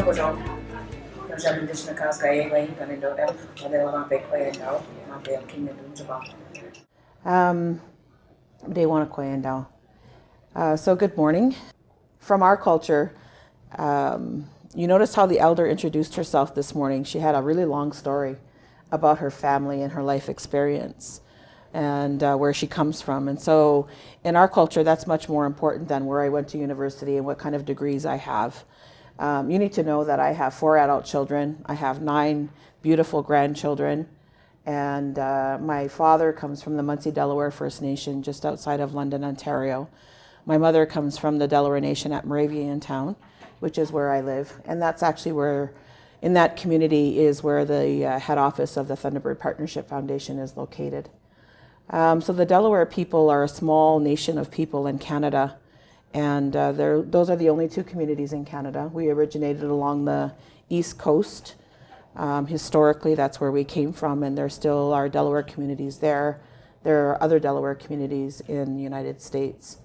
So good morning. From our culture, you notice how the elder introduced herself this morning. She had a really long story about her family and her life experience and where she comes from. And so in our culture, that's much more important than where I went to university and what kind of degrees I have. You need to know that I have 4 adult children. I have 9 beautiful grandchildren. And my father comes from the Munsee Delaware First Nation just outside of London, Ontario. My mother comes from the Delaware Nation at Moraviantown, which is where I live. And that's actually where, in that community, is where the head office of the Thunderbird Partnership Foundation is located. So the Delaware people are a small nation of people in Canada. And those are the only 2 communities in Canada. We originated along the East Coast. Historically, that's where we came from, and there still are Delaware communities there. There are other Delaware communities in the United States.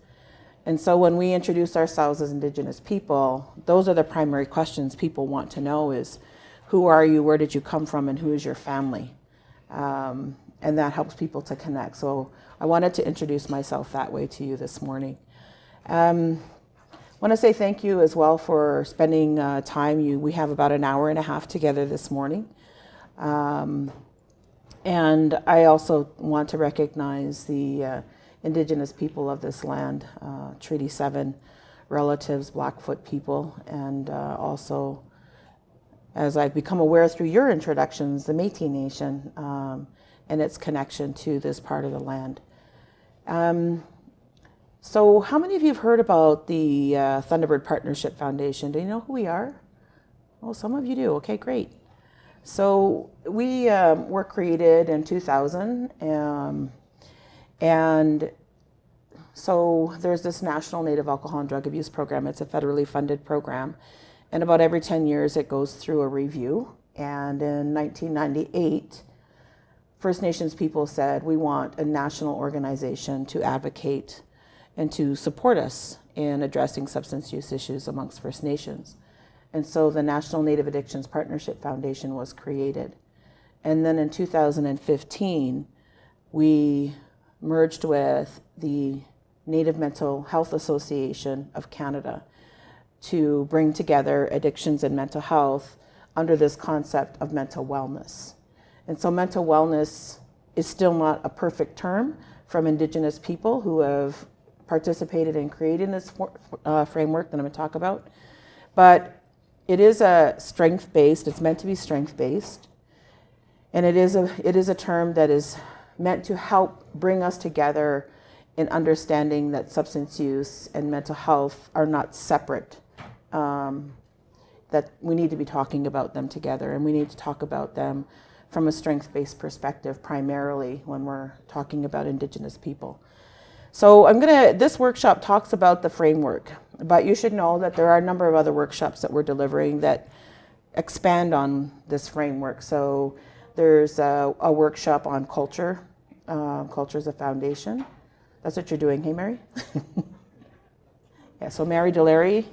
And so when we introduce ourselves as Indigenous people, those are the primary questions people want to know is, who are you, where did you come from, and who is your family? And that helps people to connect. So I wanted to introduce myself that way to you this morning. I want to say thank you as well for spending time. We have about an hour and a half together this morning. And I also want to recognize the Indigenous people of this land, Treaty 7 relatives, Blackfoot people, and also, as I've become aware through your introductions, the Métis Nation and its connection to this part of the land. So how many of you have heard about the Thunderbird Partnership Foundation? Do you know who we are? Oh, some of you do. Okay, great. So we were created in 2000, and so there's this National Native Alcohol and Drug Abuse Program. It's a federally funded program, and about every 10 years it goes through a review. And in 1998, First Nations people said, we want a national organization to advocate and to support us in addressing substance use issues amongst First Nations. And so the National Native Addictions Partnership Foundation was created. And then in 2015, we merged with the Native Mental Health Association of Canada to bring together addictions and mental health under this concept of mental wellness. And so mental wellness is still not a perfect term from Indigenous people who have participated in creating this framework that I'm going to talk about. But it is a strength-based, it's meant to be strength-based. And it is a term that is meant to help bring us together in understanding that substance use and mental health are not separate, that we need to be talking about them together, and we need to talk about them from a strength-based perspective primarily when we're talking about Indigenous people. So this workshop talks about the framework, but you should know that there are a number of other workshops that we're delivering that expand on this framework. So there's a workshop on culture. Culture is a foundation. That's what you're doing, hey Mary? Yeah, so Mary Delary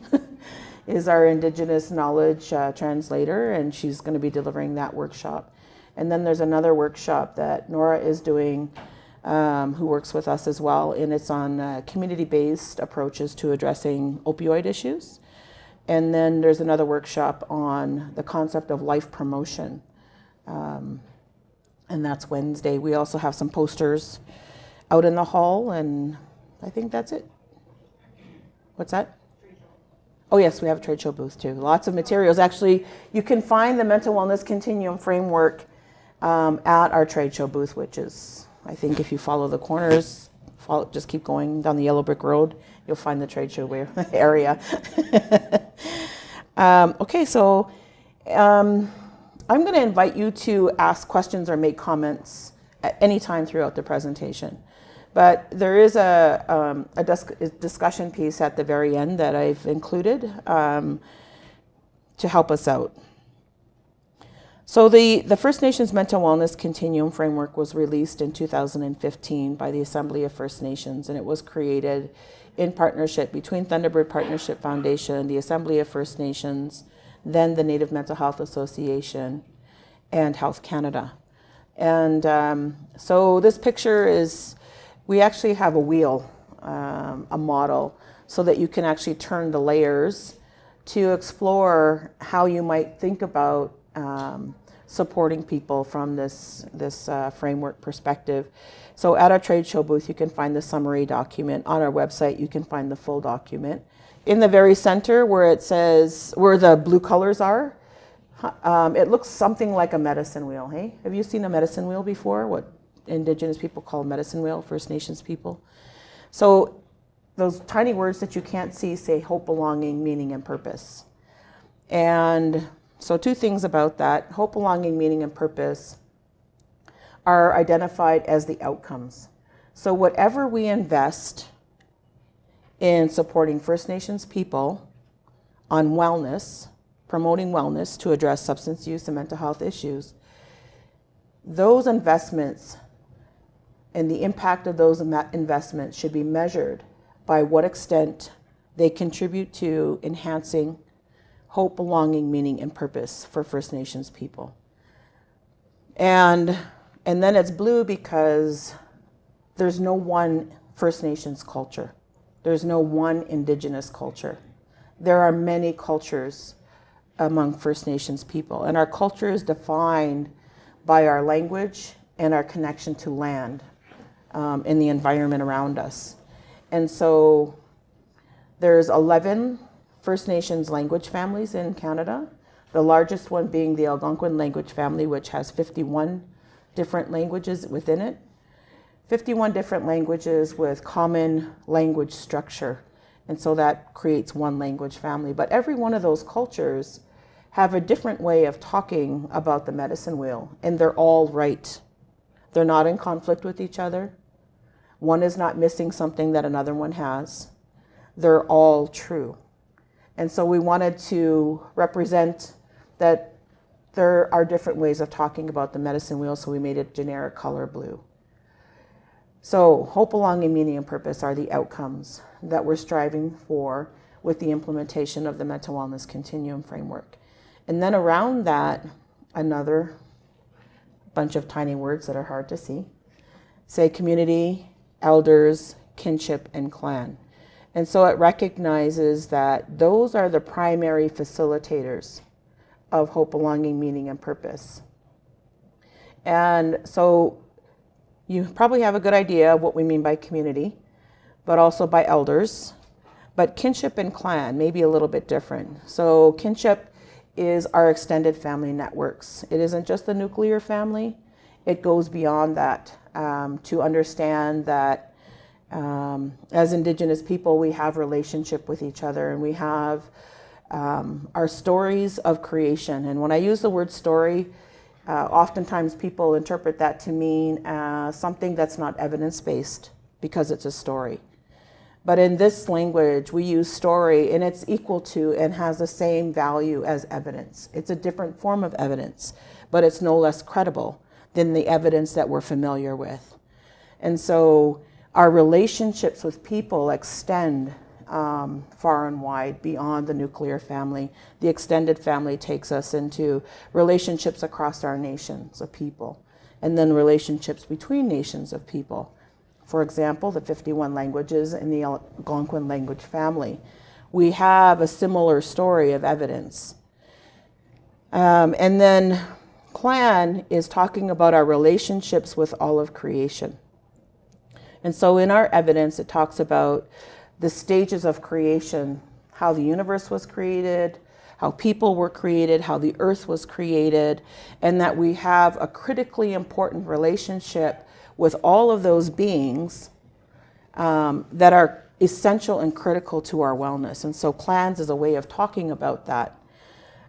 is our Indigenous knowledge translator, and she's going to be delivering that workshop. And then there's another workshop that Nora is doing, who works with us as well, and it's on community-based approaches to addressing opioid issues. And then there's another workshop on the concept of life promotion, and that's Wednesday. We also have some posters out in the hall, and I think that's it. What's that? Oh yes, we have a trade show booth too. Lots of materials. Actually, you can find the Mental Wellness Continuum framework at our trade show booth, which is, I think if you follow the corners, just keep going down the yellow brick road, you'll find the trade show area. Okay, so I'm going to invite you to ask questions or make comments at any time throughout the presentation. But there is a discussion piece at the very end that I've included to help us out. So the First Nations Mental Wellness Continuum Framework was released in 2015 by the Assembly of First Nations, and it was created in partnership between Thunderbird Partnership Foundation, the Assembly of First Nations, then the Native Mental Health Association, and Health Canada. And so this picture is, we actually have a wheel, a model, so that you can actually turn the layers to explore how you might think about supporting people from this framework perspective. So at our trade show booth, you can find the summary document. On our website, you can find the full document. In the very center where it says, where the blue colors are, it looks something like a medicine wheel, hey? Have you seen a medicine wheel before? What Indigenous people call a medicine wheel, First Nations people. So those tiny words that you can't see say hope, belonging, meaning, and purpose. And so two things about that. Hope, belonging, meaning, and purpose are identified as the outcomes. So whatever we invest in supporting First Nations people on wellness, promoting wellness to address substance use and mental health issues, those investments and the impact of those investments should be measured by what extent they contribute to enhancing hope, belonging, meaning, and purpose for First Nations people. And then it's blue because there's no one First Nations culture. There's no one Indigenous culture. There are many cultures among First Nations people, and our culture is defined by our language and our connection to land and the environment around us. And so there's 11 First Nations language families in Canada, the largest one being the Algonquin language family, which has 51 different languages within it. 51 different languages with common language structure. And so that creates one language family. But every one of those cultures have a different way of talking about the medicine wheel, and they're all right. They're not in conflict with each other. One is not missing something that another one has. They're all true. And so we wanted to represent that there are different ways of talking about the medicine wheel, so we made it generic color blue. So hope, belonging, meaning, and purpose are the outcomes that we're striving for with the implementation of the Mental Wellness Continuum framework. And then around that, another bunch of tiny words that are hard to see. Say community, elders, kinship, and clan. And so it recognizes that those are the primary facilitators of hope, belonging, meaning, and purpose. And so you probably have a good idea of what we mean by community, but also by elders. But kinship and clan may be a little bit different. So kinship is our extended family networks. It isn't just the nuclear family. It goes beyond that to understand that as Indigenous people, we have relationship with each other, and we have our stories of creation. And when I use the word story, oftentimes people interpret that to mean something that's not evidence-based because it's a story. But in this language, we use story, and it's equal to and has the same value as evidence. It's a different form of evidence, but it's no less credible than the evidence that we're familiar with. And so our relationships with people extend far and wide beyond the nuclear family. The extended family takes us into relationships across our nations of people, and then relationships between nations of people. For example, the 51 languages in the Algonquin language family. We have a similar story of evidence. And then clan is talking about our relationships with all of creation. And so in our evidence, it talks about the stages of creation, how the universe was created, how people were created, how the earth was created, and that we have a critically important relationship with all of those beings that are essential and critical to our wellness. And so clans is a way of talking about that.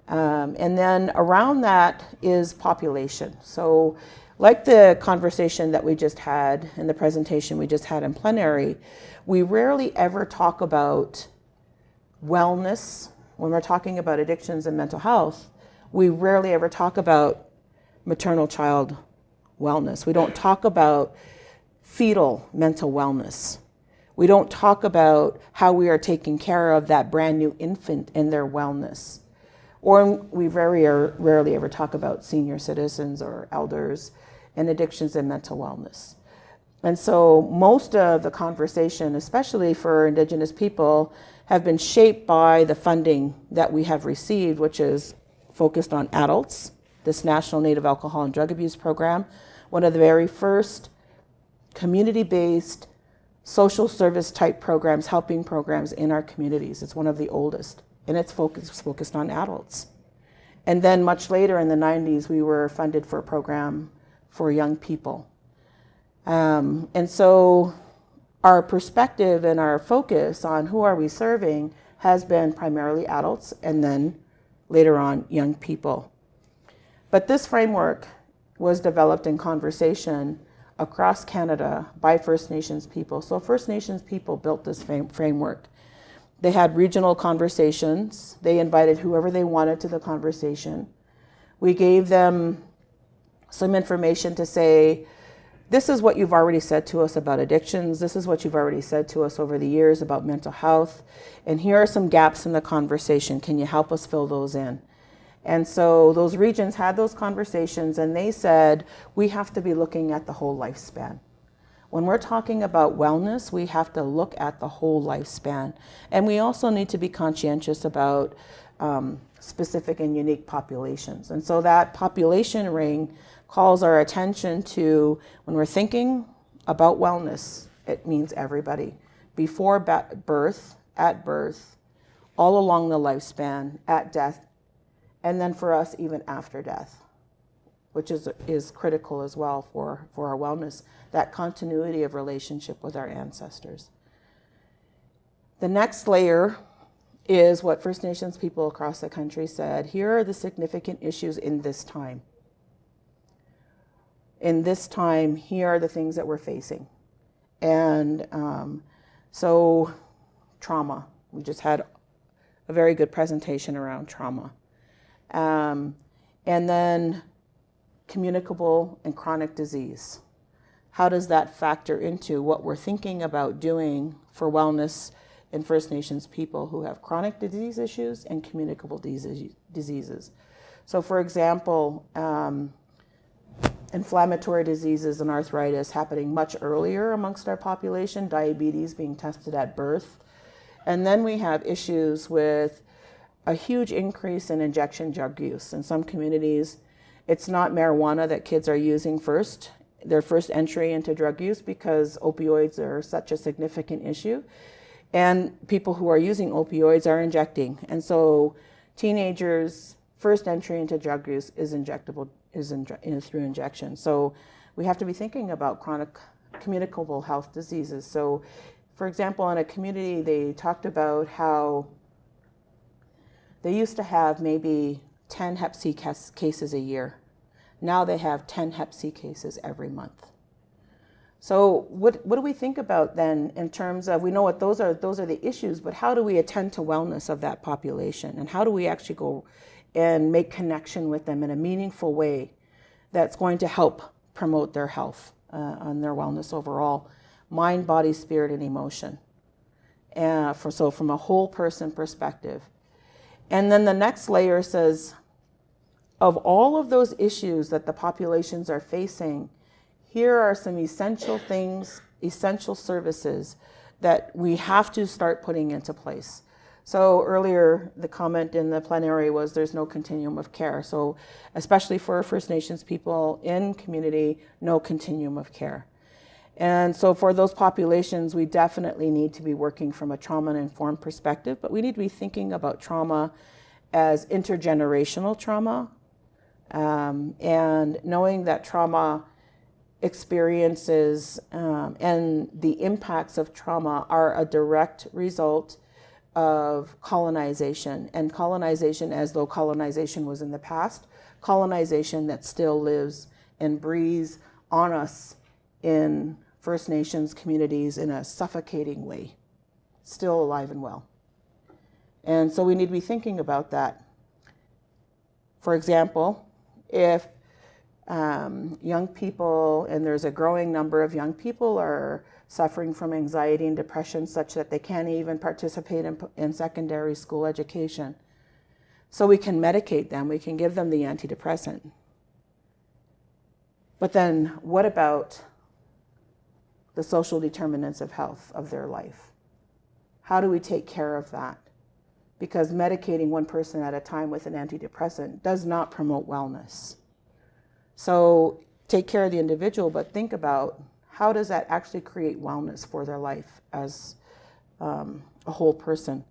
And then around that is population. So like the conversation that we just had in the presentation we just had in plenary, we rarely ever talk about wellness. When we're talking about addictions and mental health, we rarely ever talk about maternal child wellness. We don't talk about fetal mental wellness. We don't talk about how we are taking care of that brand new infant and their wellness. Or we very rarely ever talk about senior citizens or elders and addictions and mental wellness. And so most of the conversation, especially for Indigenous people, have been shaped by the funding that we have received, which is focused on adults, this National Native Alcohol and Drug Abuse Program, one of the very first community-based social service type programs, helping programs in our communities. It's one of the oldest, and it's focused on adults. And then much later in the 90s, we were funded for a program for young people. And so our perspective and our focus on who are we serving has been primarily adults and then later on young people. But this framework was developed in conversation across Canada by First Nations people. So First Nations people built this framework. They had regional conversations. They invited whoever they wanted to the conversation. We gave them some information to say, this is what you've already said to us about addictions. This is what you've already said to us over the years about mental health. And here are some gaps in the conversation. Can you help us fill those in? And so those regions had those conversations and they said, we have to be looking at the whole lifespan. When we're talking about wellness, we have to look at the whole lifespan. And we also need to be conscientious about specific and unique populations. And so that population ring calls our attention to when we're thinking about wellness, it means everybody. Before birth, at birth, all along the lifespan, at death, and then for us even after death, which is critical as well for our wellness, that continuity of relationship with our ancestors. The next layer is what First Nations people across the country said, here are the significant issues in this time. In this time, here are the things that we're facing. And so trauma, we just had a very good presentation around trauma. And then communicable and chronic disease. How does that factor into what we're thinking about doing for wellness in First Nations people who have chronic disease issues and communicable diseases? So for example, inflammatory diseases and arthritis happening much earlier amongst our population, diabetes being tested at birth. And then we have issues with a huge increase in injection drug use. In some communities, it's not marijuana that kids are using first, their first entry into drug use, because opioids are such a significant issue. And people who are using opioids are injecting. And so teenagers' first entry into drug use is through injection. So we have to be thinking about chronic communicable health diseases. So for example, in a community, they talked about how they used to have maybe 10 Hep C cases a year. Now they have 10 Hep C cases every month. So what do we think about then in terms of, we know what those are the issues, but how do we attend to wellness of that population? And how do we actually go and make connection with them in a meaningful way that's going to help promote their health and their wellness overall, mind, body, spirit, and emotion. So from a whole person perspective. And then the next layer says, of all of those issues that the populations are facing, here are some essential things, essential services that we have to start putting into place. So earlier, the comment in the plenary was there's no continuum of care. So especially for First Nations people in community, no continuum of care. And so for those populations, we definitely need to be working from a trauma-informed perspective, but we need to be thinking about trauma as intergenerational trauma, and knowing that trauma experiences and the impacts of trauma are a direct result of colonization, and colonization as though colonization was in the past, colonization that still lives and breathes on us in First Nations communities in a suffocating way, still alive and well. And so we need to be thinking about that. For example, if young people, and there's a growing number of young people, are suffering from anxiety and depression such that they can't even participate in secondary school education. So we can medicate them, we can give them the antidepressant. But then what about the social determinants of health of their life? How do we take care of that? Because medicating one person at a time with an antidepressant does not promote wellness. So take care of the individual, but think about how does that actually create wellness for their life as a whole person.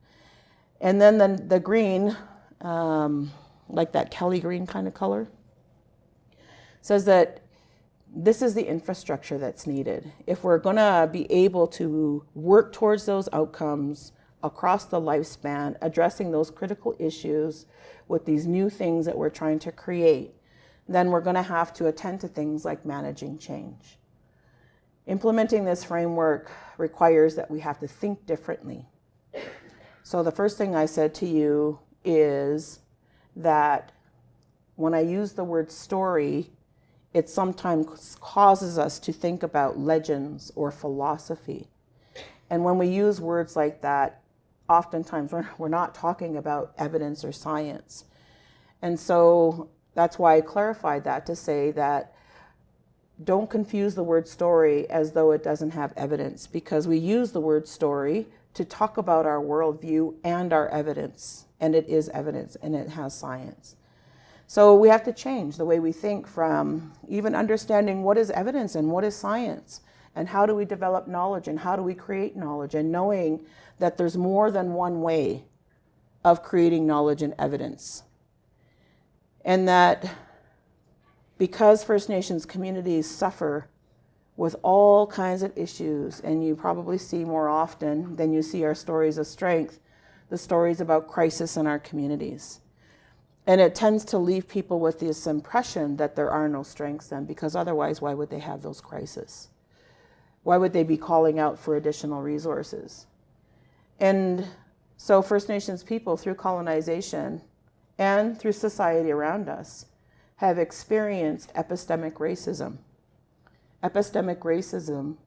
And then the green, like that Kelly green kind of color, says that this is the infrastructure that's needed. If we're going to be able to work towards those outcomes across the lifespan, addressing those critical issues with these new things that we're trying to create, then we're going to have to attend to things like managing change. Implementing this framework requires that we have to think differently. So the first thing I said to you is that when I use the word story, it sometimes causes us to think about legends or philosophy. And when we use words like that, oftentimes we're not talking about evidence or science. And so that's why I clarified that to say that don't confuse the word story as though it doesn't have evidence, because we use the word story to talk about our worldview and our evidence, and it is evidence and it has science. So we have to change the way we think from even understanding what is evidence and what is science, and how do we develop knowledge and how do we create knowledge, and knowing that there's more than one way of creating knowledge and evidence. And that because First Nations communities suffer with all kinds of issues, and you probably see more often than you see our stories of strength, the stories about crisis in our communities. And it tends to leave people with this impression that there are no strengths then, because otherwise, why would they have those crises? Why would they be calling out for additional resources? And so First Nations people, through colonization and through society around us, have experienced epistemic racism. Epistemic racism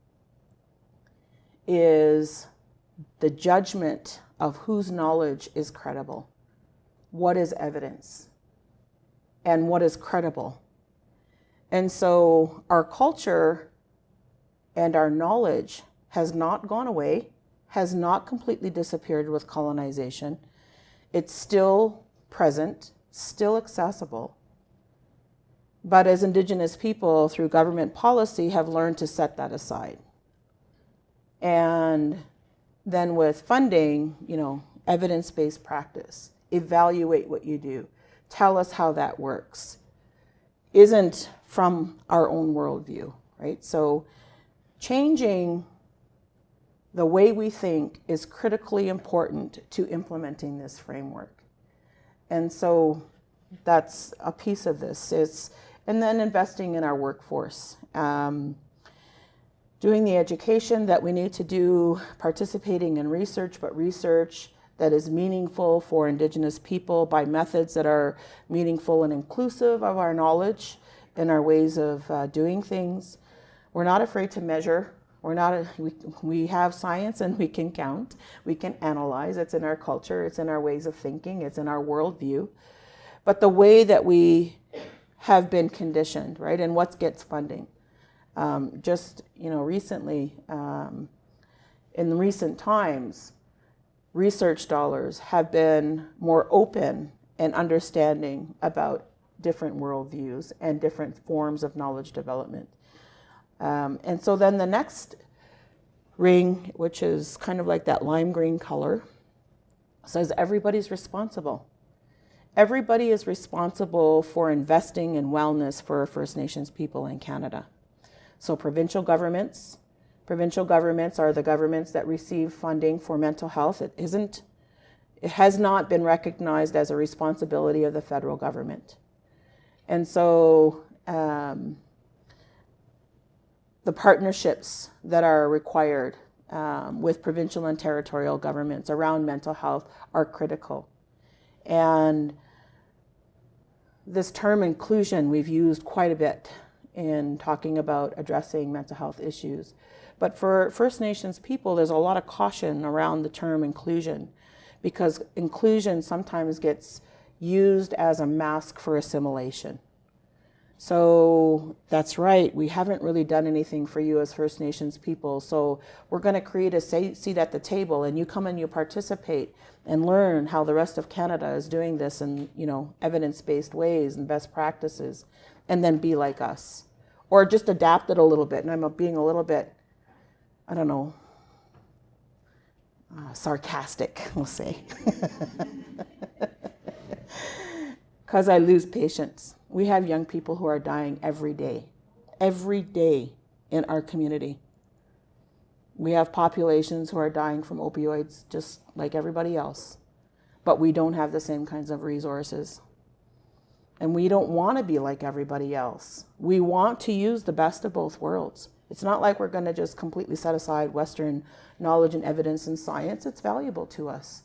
is the judgment of whose knowledge is credible, what is evidence, and what is credible. And so our culture and our knowledge has not gone away, has not completely disappeared with colonization. It's still present, still accessible. But as Indigenous people, through government policy, have learned to set that aside. And then with funding, evidence-based practice, evaluate what you do, tell us how that works, isn't from our own worldview, right? So changing the way we think is critically important to implementing this framework. And so that's a piece of this. And then investing in our workforce, doing the education that we need to do, participating in research, but research that is meaningful for Indigenous people by methods that are meaningful and inclusive of our knowledge and our ways of doing things. We're not afraid to measure. We have science and we can count, we can analyze. It's in our culture, it's in our ways of thinking, it's in our worldview. But the way that we have been conditioned, right? And what gets funding. Recently, in recent times, research dollars have been more open and understanding about different worldviews and different forms of knowledge development. And so then the next ring, which is kind of like that lime green color, says everybody's responsible. Everybody is responsible for investing in wellness for First Nations people in Canada. So provincial governments are the governments that receive funding for mental health. It has not been recognized as a responsibility of the federal government. And so the partnerships that are required with provincial and territorial governments around mental health are critical. And this term inclusion we've used quite a bit in talking about addressing mental health issues. But for First Nations people, there's a lot of caution around the term inclusion, because inclusion sometimes gets used as a mask for assimilation. So that's right, we haven't really done anything for you as First Nations people, so we're going to create a seat at the table, and you come and you participate and learn how the rest of Canada is doing this in, evidence-based ways and best practices, and then be like us. Or just adapt it a little bit, and I'm being a little bit, I don't know, sarcastic, we'll say. Because I lose patience. We have young people who are dying every day in our community. We have populations who are dying from opioids just like everybody else, but we don't have the same kinds of resources. And we don't want to be like everybody else. We want to use the best of both worlds. It's not like we're going to just completely set aside Western knowledge and evidence and science. It's valuable to us.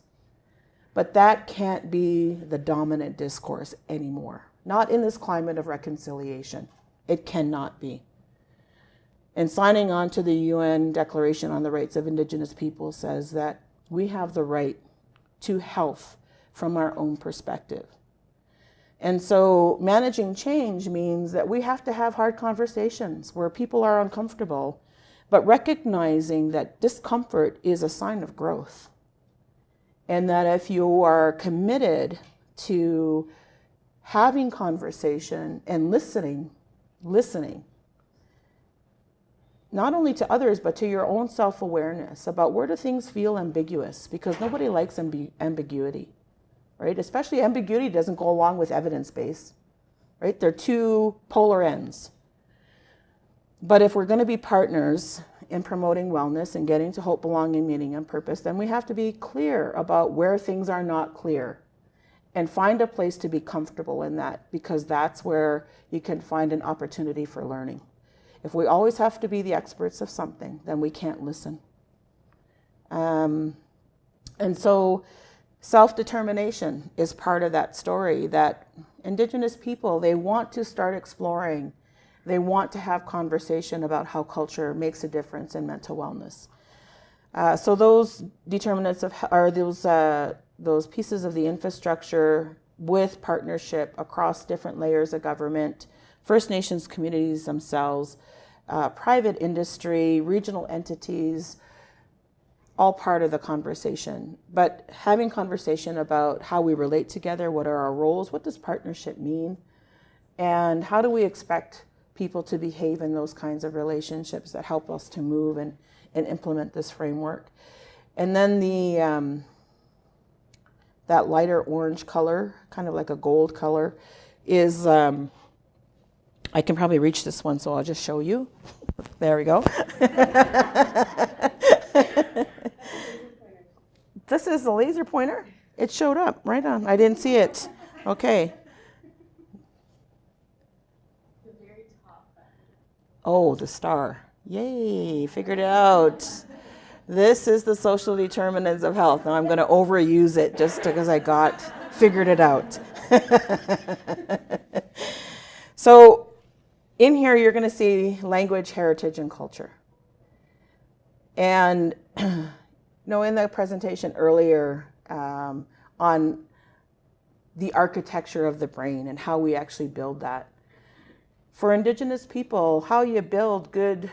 But that can't be the dominant discourse anymore. Not in this climate of reconciliation. It cannot be. And signing on to the UN Declaration on the Rights of Indigenous People says that we have the right to health from our own perspective. And so managing change means that we have to have hard conversations where people are uncomfortable, but recognizing that discomfort is a sign of growth. And that if you are committed to having conversation and listening, not only to others, but to your own self-awareness about where do things feel ambiguous, because nobody likes ambiguity, right? Especially ambiguity doesn't go along with evidence-based, right? They're two polar ends. But if we're going to be partners in promoting wellness and getting to hope, belonging, meaning, and purpose, then we have to be clear about where things are not clear and find a place to be comfortable in that, because that's where you can find an opportunity for learning. If we always have to be the experts of something, then we can't listen. And so self-determination is part of that story, that Indigenous people, they want to start exploring. They want to have conversation about how culture makes a difference in mental wellness. So those determinants are those pieces of the infrastructure with partnership across different layers of government, First Nations communities themselves, private industry, regional entities, all part of the conversation. But having conversation about how we relate together, what are our roles, what does partnership mean, and how do we expect people to behave in those kinds of relationships that help us to move and implement this framework. And then that lighter orange color, kind of like a gold color, is, I can probably reach this one, so I'll just show you. There we go. This is the laser pointer. It showed up right on. I didn't see it. Okay. Oh, the star. Yay, figured it out. This is the social determinants of health. Now I'm going to overuse it just because I figured it out. So in here, you're going to see language, heritage, and culture. And in the presentation earlier on the architecture of the brain and how we actually build that. For Indigenous people, how you build good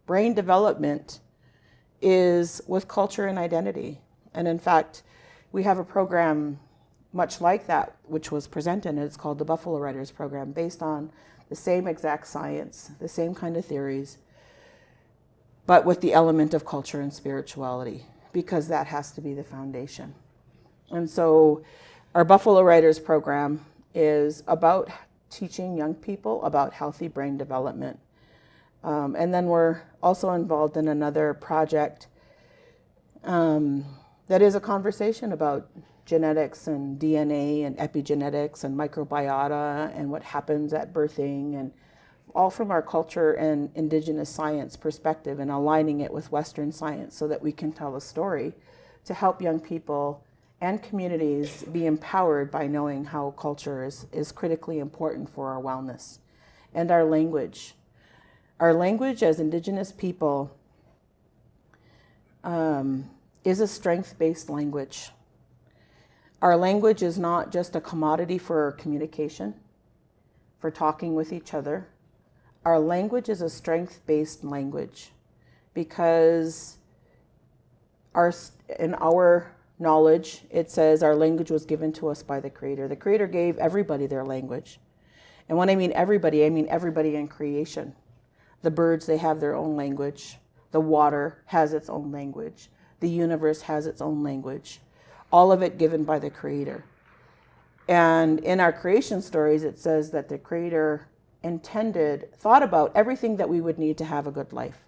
brain development is with culture and identity. And in fact, we have a program much like that, which was presented, and it's called the Buffalo Writers Program, based on the same exact science, the same kind of theories, but with the element of culture and spirituality, because that has to be the foundation. And so our Buffalo Writers Program is about teaching young people about healthy brain development. And then we're also involved in another project that is a conversation about genetics and DNA and epigenetics and microbiota and what happens at birthing, and all from our culture and Indigenous science perspective, and aligning it with Western science so that we can tell a story to help young people and communities be empowered by knowing how culture is critically important for our wellness. And our language. Our language as Indigenous people is a strength-based language. Our language is not just a commodity for communication, for talking with each other. Our language is a strength-based language because in our knowledge, it says our language was given to us by the Creator. The Creator gave everybody their language. And when I mean everybody in creation. The birds, they have their own language. The water has its own language. The universe has its own language. All of it given by the Creator. And in our creation stories, it says that the Creator thought about everything that we would need to have a good life.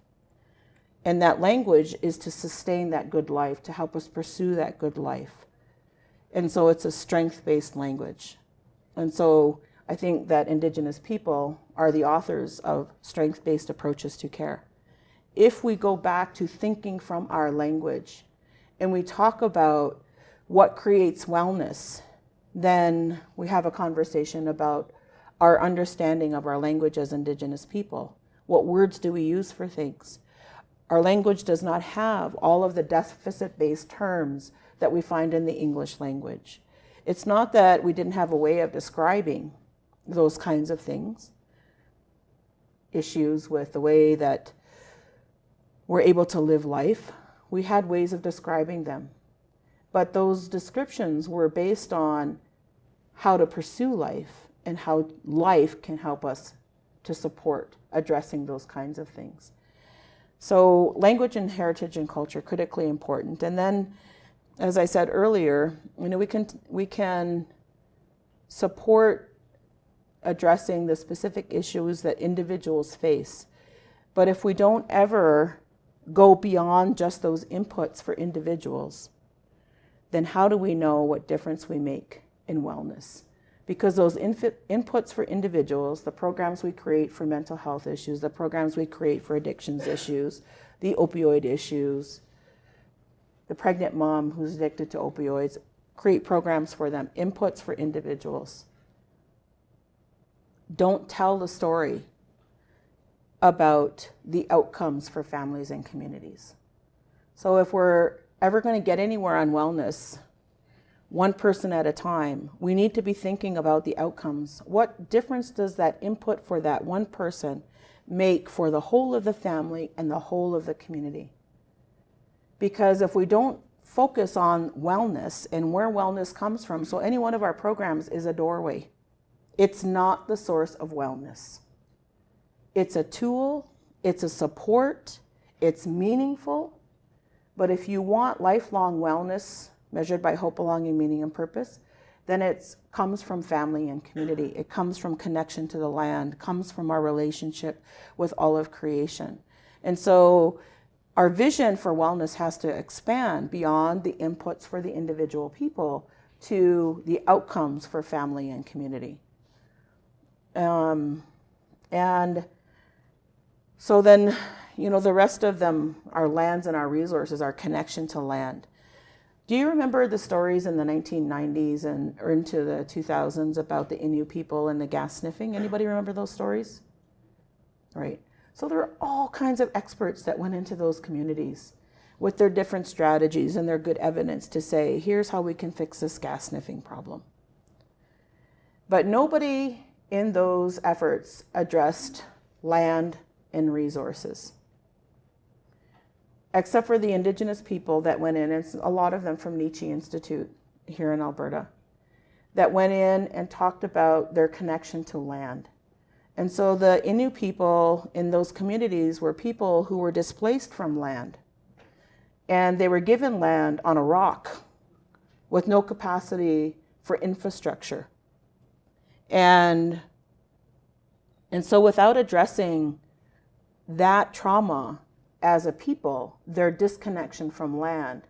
And that language is to sustain that good life, to help us pursue that good life. And so it's a strength-based language. And so I think that Indigenous people are the authors of strength-based approaches to care. If we go back to thinking from our language and we talk about what creates wellness, then we have a conversation about our understanding of our language as Indigenous people. What words do we use for things? Our language does not have all of the deficit-based terms that we find in the English language. It's not that we didn't have a way of describing those kinds of things, issues with the way that we're able to live life. We had ways of describing them. But those descriptions were based on how to pursue life and how life can help us to support addressing those kinds of things. So language and heritage and culture, critically important. And then, as I said earlier, we can support addressing the specific issues that individuals face. But if we don't ever go beyond just those inputs for individuals, then how do we know what difference we make in wellness? Because those inputs for individuals, the programs we create for mental health issues, the programs we create for addictions issues, the opioid issues, the pregnant mom who's addicted to opioids, create programs for them, inputs for individuals. Don't tell the story about the outcomes for families and communities. So if we're ever going to get anywhere on wellness, one person at a time, we need to be thinking about the outcomes. What difference does that input for that one person make for the whole of the family and the whole of the community? Because if we don't focus on wellness and where wellness comes from, so any one of our programs is a doorway. It's not the source of wellness. It's a tool, it's a support, it's meaningful. But if you want lifelong wellness measured by hope, belonging, meaning, and purpose, then it comes from family and community. It comes from connection to the land, comes from our relationship with all of creation. And so our vision for wellness has to expand beyond the inputs for the individual people to the outcomes for family and community. And so then, the rest of them, our lands and our resources, our connection to land. Do you remember the stories in the 1990s or into the 2000s about the Innu people and the gas sniffing? Anybody remember those stories? Right. So there are all kinds of experts that went into those communities with their different strategies and their good evidence to say, here's how we can fix this gas sniffing problem. But nobody in those efforts addressed land and resources, except for the Indigenous people that went in, and a lot of them from Nietzsche Institute here in Alberta, that went in and talked about their connection to land. And so the Innu people in those communities were people who were displaced from land. And they were given land on a rock with no capacity for infrastructure. And so without addressing that trauma as a people, their disconnection from land,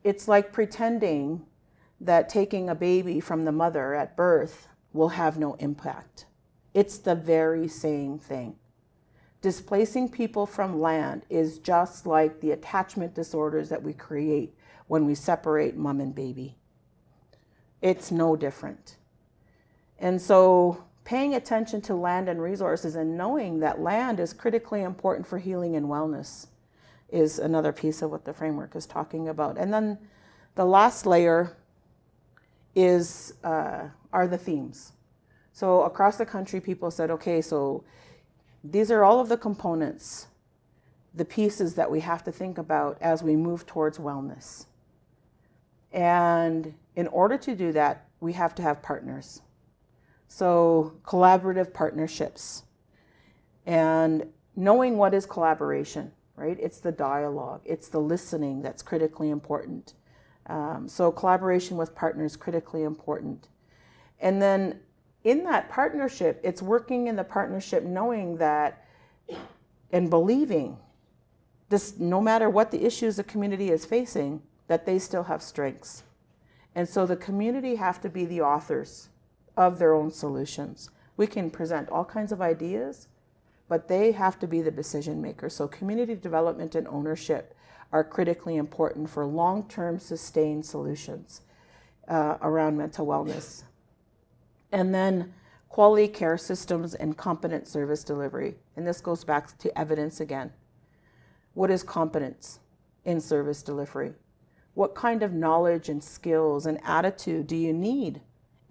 it's like pretending that taking a baby from the mother at birth will have no impact. It's the very same thing. Displacing people from land is just like the attachment disorders that we create when we separate mom and baby. It's no different. And so paying attention to land and resources and knowing that land is critically important for healing and wellness is another piece of what the framework is talking about. And then the last layer are the themes. So across the country, people said, okay, so these are all of the components, the pieces that we have to think about as we move towards wellness. And in order to do that, we have to have partners. So collaborative partnerships. And knowing what is collaboration, right? It's the dialogue, it's the listening that's critically important. So collaboration with partners, critically important. And then in that partnership, it's working in the partnership knowing that and believing this, no matter what the issues the community is facing, that they still have strengths. And so the community have to be the authors of their own solutions. We can present all kinds of ideas, but they have to be the decision makers. So community development and ownership are critically important for long-term sustained solutions around mental wellness. And then quality care systems and competent service delivery. And this goes back to evidence again. What is competence in service delivery? What kind of knowledge and skills and attitude do you need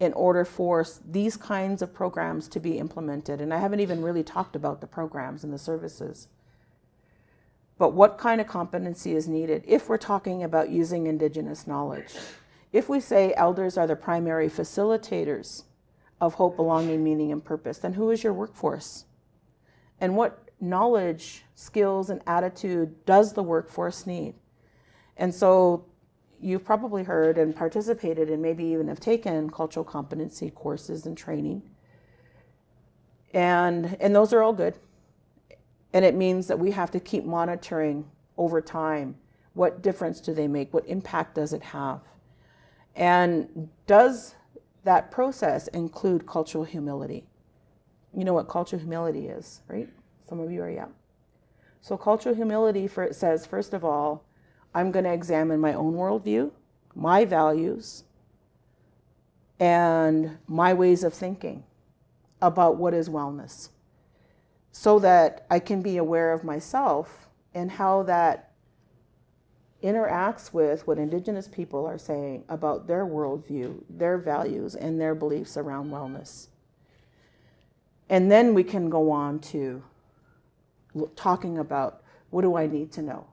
in order for these kinds of programs to be implemented? And I haven't even really talked about the programs and the services. But what kind of competency is needed if we're talking about using Indigenous knowledge? If we say elders are the primary facilitators of hope, belonging, meaning, and purpose, then who is your workforce? And what knowledge, skills, and attitude does the workforce need? And so you've probably heard and participated and maybe even have taken cultural competency courses and training. And those are all good. And it means that we have to keep monitoring over time. What difference do they make? What impact does it have? And does that process include cultural humility? You know what cultural humility is, right? Some of you are, yeah. So cultural humility says, first of all, I'm going to examine my own worldview, my values, and my ways of thinking about what is wellness, so that I can be aware of myself and how that interacts with what Indigenous people are saying about their worldview, their values, and their beliefs around wellness. And then we can go on to talking about, what do I need to know?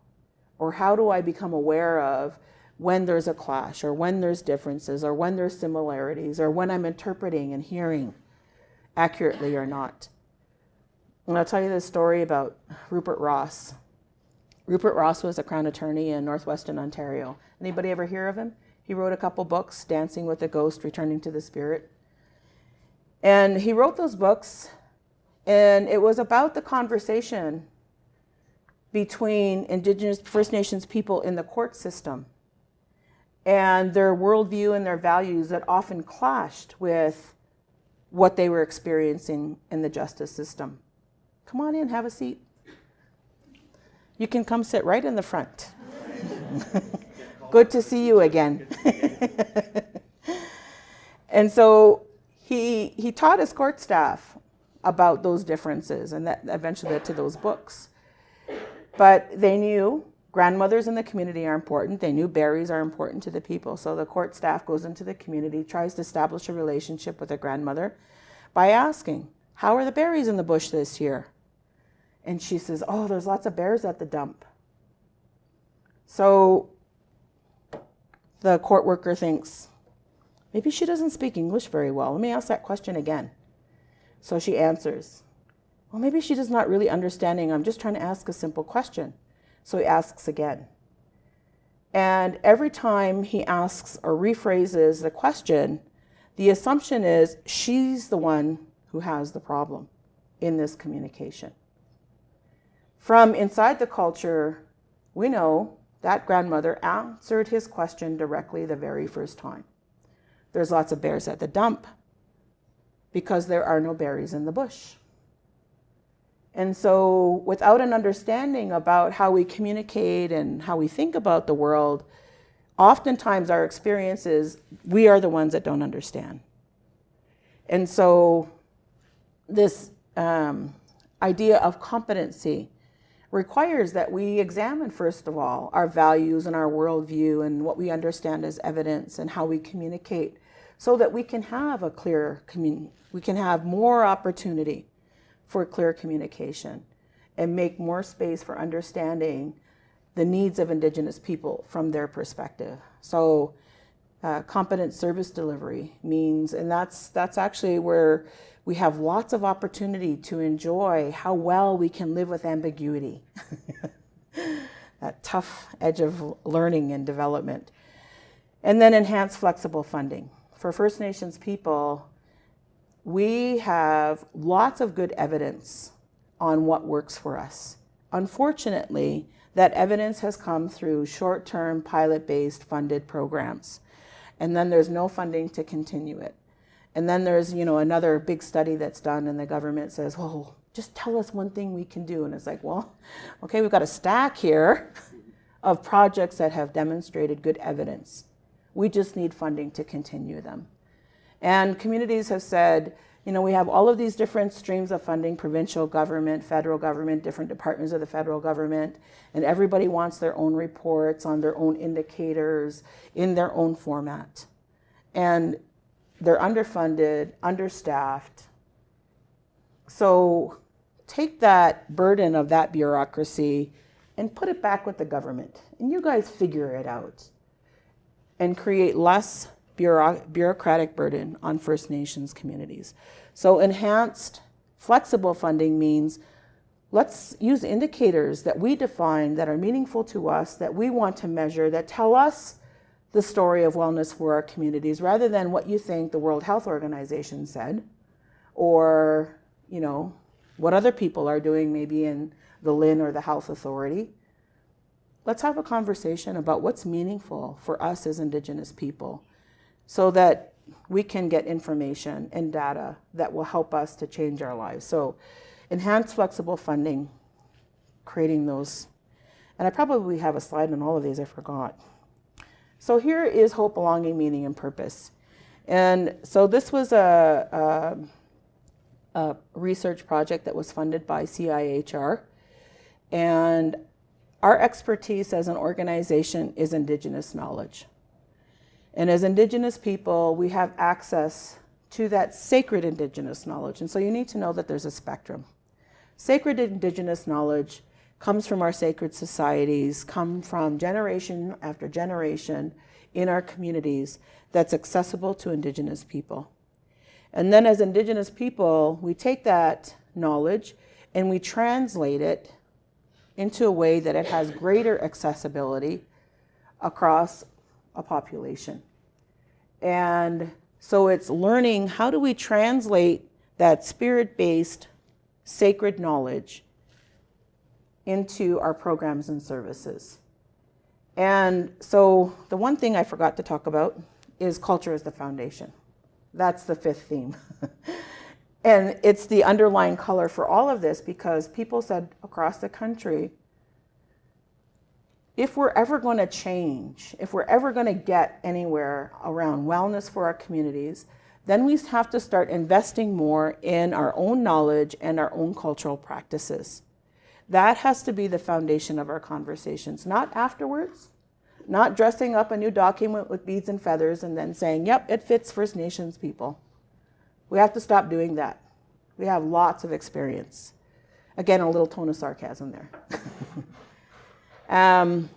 Or how do I become aware of when there's a clash, or when there's differences, or when there's similarities, or when I'm interpreting and hearing accurately or not? And I'll tell you this story about Rupert Ross. Rupert Ross was a Crown attorney in northwestern Ontario. Anybody ever hear of him? He wrote a couple books, Dancing with the Ghost, Returning to the Spirit. And he wrote those books, and it was about the conversation between Indigenous First Nations people in the court system and their worldview and their values that often clashed with what they were experiencing in the justice system. Come on in, have a seat. You can come sit right in the front. Good to see you again. And so he taught his court staff about those differences, and that eventually led to those books. But they knew grandmothers in the community are important. They knew berries are important to the people. So the court staff goes into the community, tries to establish a relationship with a grandmother by asking, how are the berries in the bush this year? And she says, oh, there's lots of bears at the dump. So the court worker thinks, maybe she doesn't speak English very well. Let me ask that question again. So she answers, well, maybe she does not really understanding. I'm just trying to ask a simple question. So he asks again. And every time he asks or rephrases the question, the assumption is she's the one who has the problem in this communication. From inside the culture, we know that grandmother answered his question directly the very first time. There's lots of bears at the dump because there are no berries in the bush. And so without an understanding about how we communicate and how we think about the world, oftentimes our experience is we are the ones that don't understand. And so this idea of competency requires that we examine, first of all, our values and our worldview and what we understand as evidence and how we communicate so that we can have we can have more opportunity for clear communication and make more space for understanding the needs of Indigenous people from their perspective. So competent service delivery means, and that's actually where we have lots of opportunity to enjoy how well we can live with ambiguity. That tough edge of learning and development. And then enhance flexible funding. For First Nations people, we have lots of good evidence on what works for us. Unfortunately, that evidence has come through short-term pilot-based funded programs. And then there's no funding to continue it. And then there's, another big study that's done and the government says, well, just tell us one thing we can do. And it's like, well, okay, we've got a stack here of projects that have demonstrated good evidence. We just need funding to continue them. And communities have said, we have all of these different streams of funding, provincial government, federal government, different departments of the federal government, and everybody wants their own reports on their own indicators in their own format. And they're underfunded, understaffed. So take that burden of that bureaucracy and put it back with the government. And you guys figure it out and create less bureaucratic burden on First Nations communities. So enhanced flexible funding means let's use indicators that we define that are meaningful to us, that we want to measure, that tell us the story of wellness for our communities rather than what you think the World Health Organization said or, what other people are doing maybe in the LIN or the Health Authority. Let's have a conversation about what's meaningful for us as Indigenous people so that we can get information and data that will help us to change our lives. So enhanced flexible funding, creating those. And I probably have a slide on all of these, I forgot. So here is hope, belonging, meaning, and purpose. And so this was a research project that was funded by CIHR. And our expertise as an organization is Indigenous knowledge. And as Indigenous people, we have access to that sacred Indigenous knowledge. And so you need to know that there's a spectrum. Sacred Indigenous knowledge comes from our sacred societies, come from generation after generation in our communities that's accessible to Indigenous people. And then as Indigenous people, we take that knowledge and we translate it into a way that it has greater accessibility across a population. And so it's learning how do we translate that spirit-based sacred knowledge into our programs and services. And so the one thing I forgot to talk about is culture as the foundation. That's the fifth theme. And it's the underlying color for all of this because people said across the country, if we're ever going to change, if we're ever going to get anywhere around wellness for our communities, then we have to start investing more in our own knowledge and our own cultural practices. That has to be the foundation of our conversations, not afterwards, not dressing up a new document with beads and feathers and then saying, yep, it fits First Nations people. We have to stop doing that. We have lots of experience. Again, a little tone of sarcasm there. And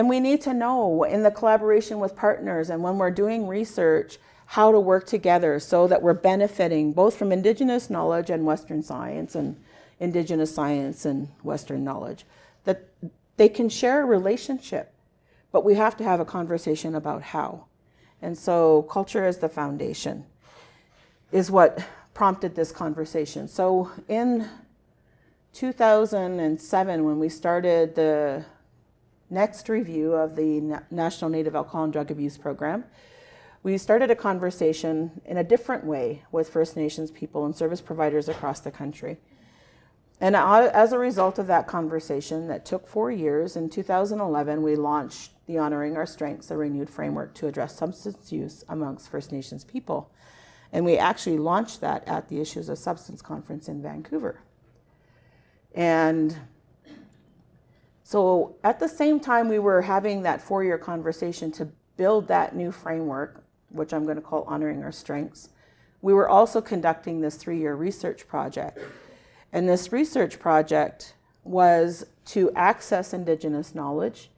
we need to know in the collaboration with partners and when we're doing research, how to work together so that we're benefiting both from Indigenous knowledge and Western science and Indigenous science and Western knowledge, that they can share a relationship, but we have to have a conversation about how. And so culture as the foundation is what prompted this conversation. So in 2007, when we started the next review of the National Native Alcohol and Drug Abuse Program, we started a conversation in a different way with First Nations people and service providers across the country. And as a result of that conversation that took 4 years, in 2011, we launched the Honoring Our Strengths, a renewed framework to address substance use amongst First Nations people. And we actually launched that at the Issues of Substance Conference in Vancouver. And so at the same time we were having that 4-year conversation to build that new framework, which I'm going to call Honoring Our Strengths, we were also conducting this 3-year research project. And this research project was to access Indigenous knowledge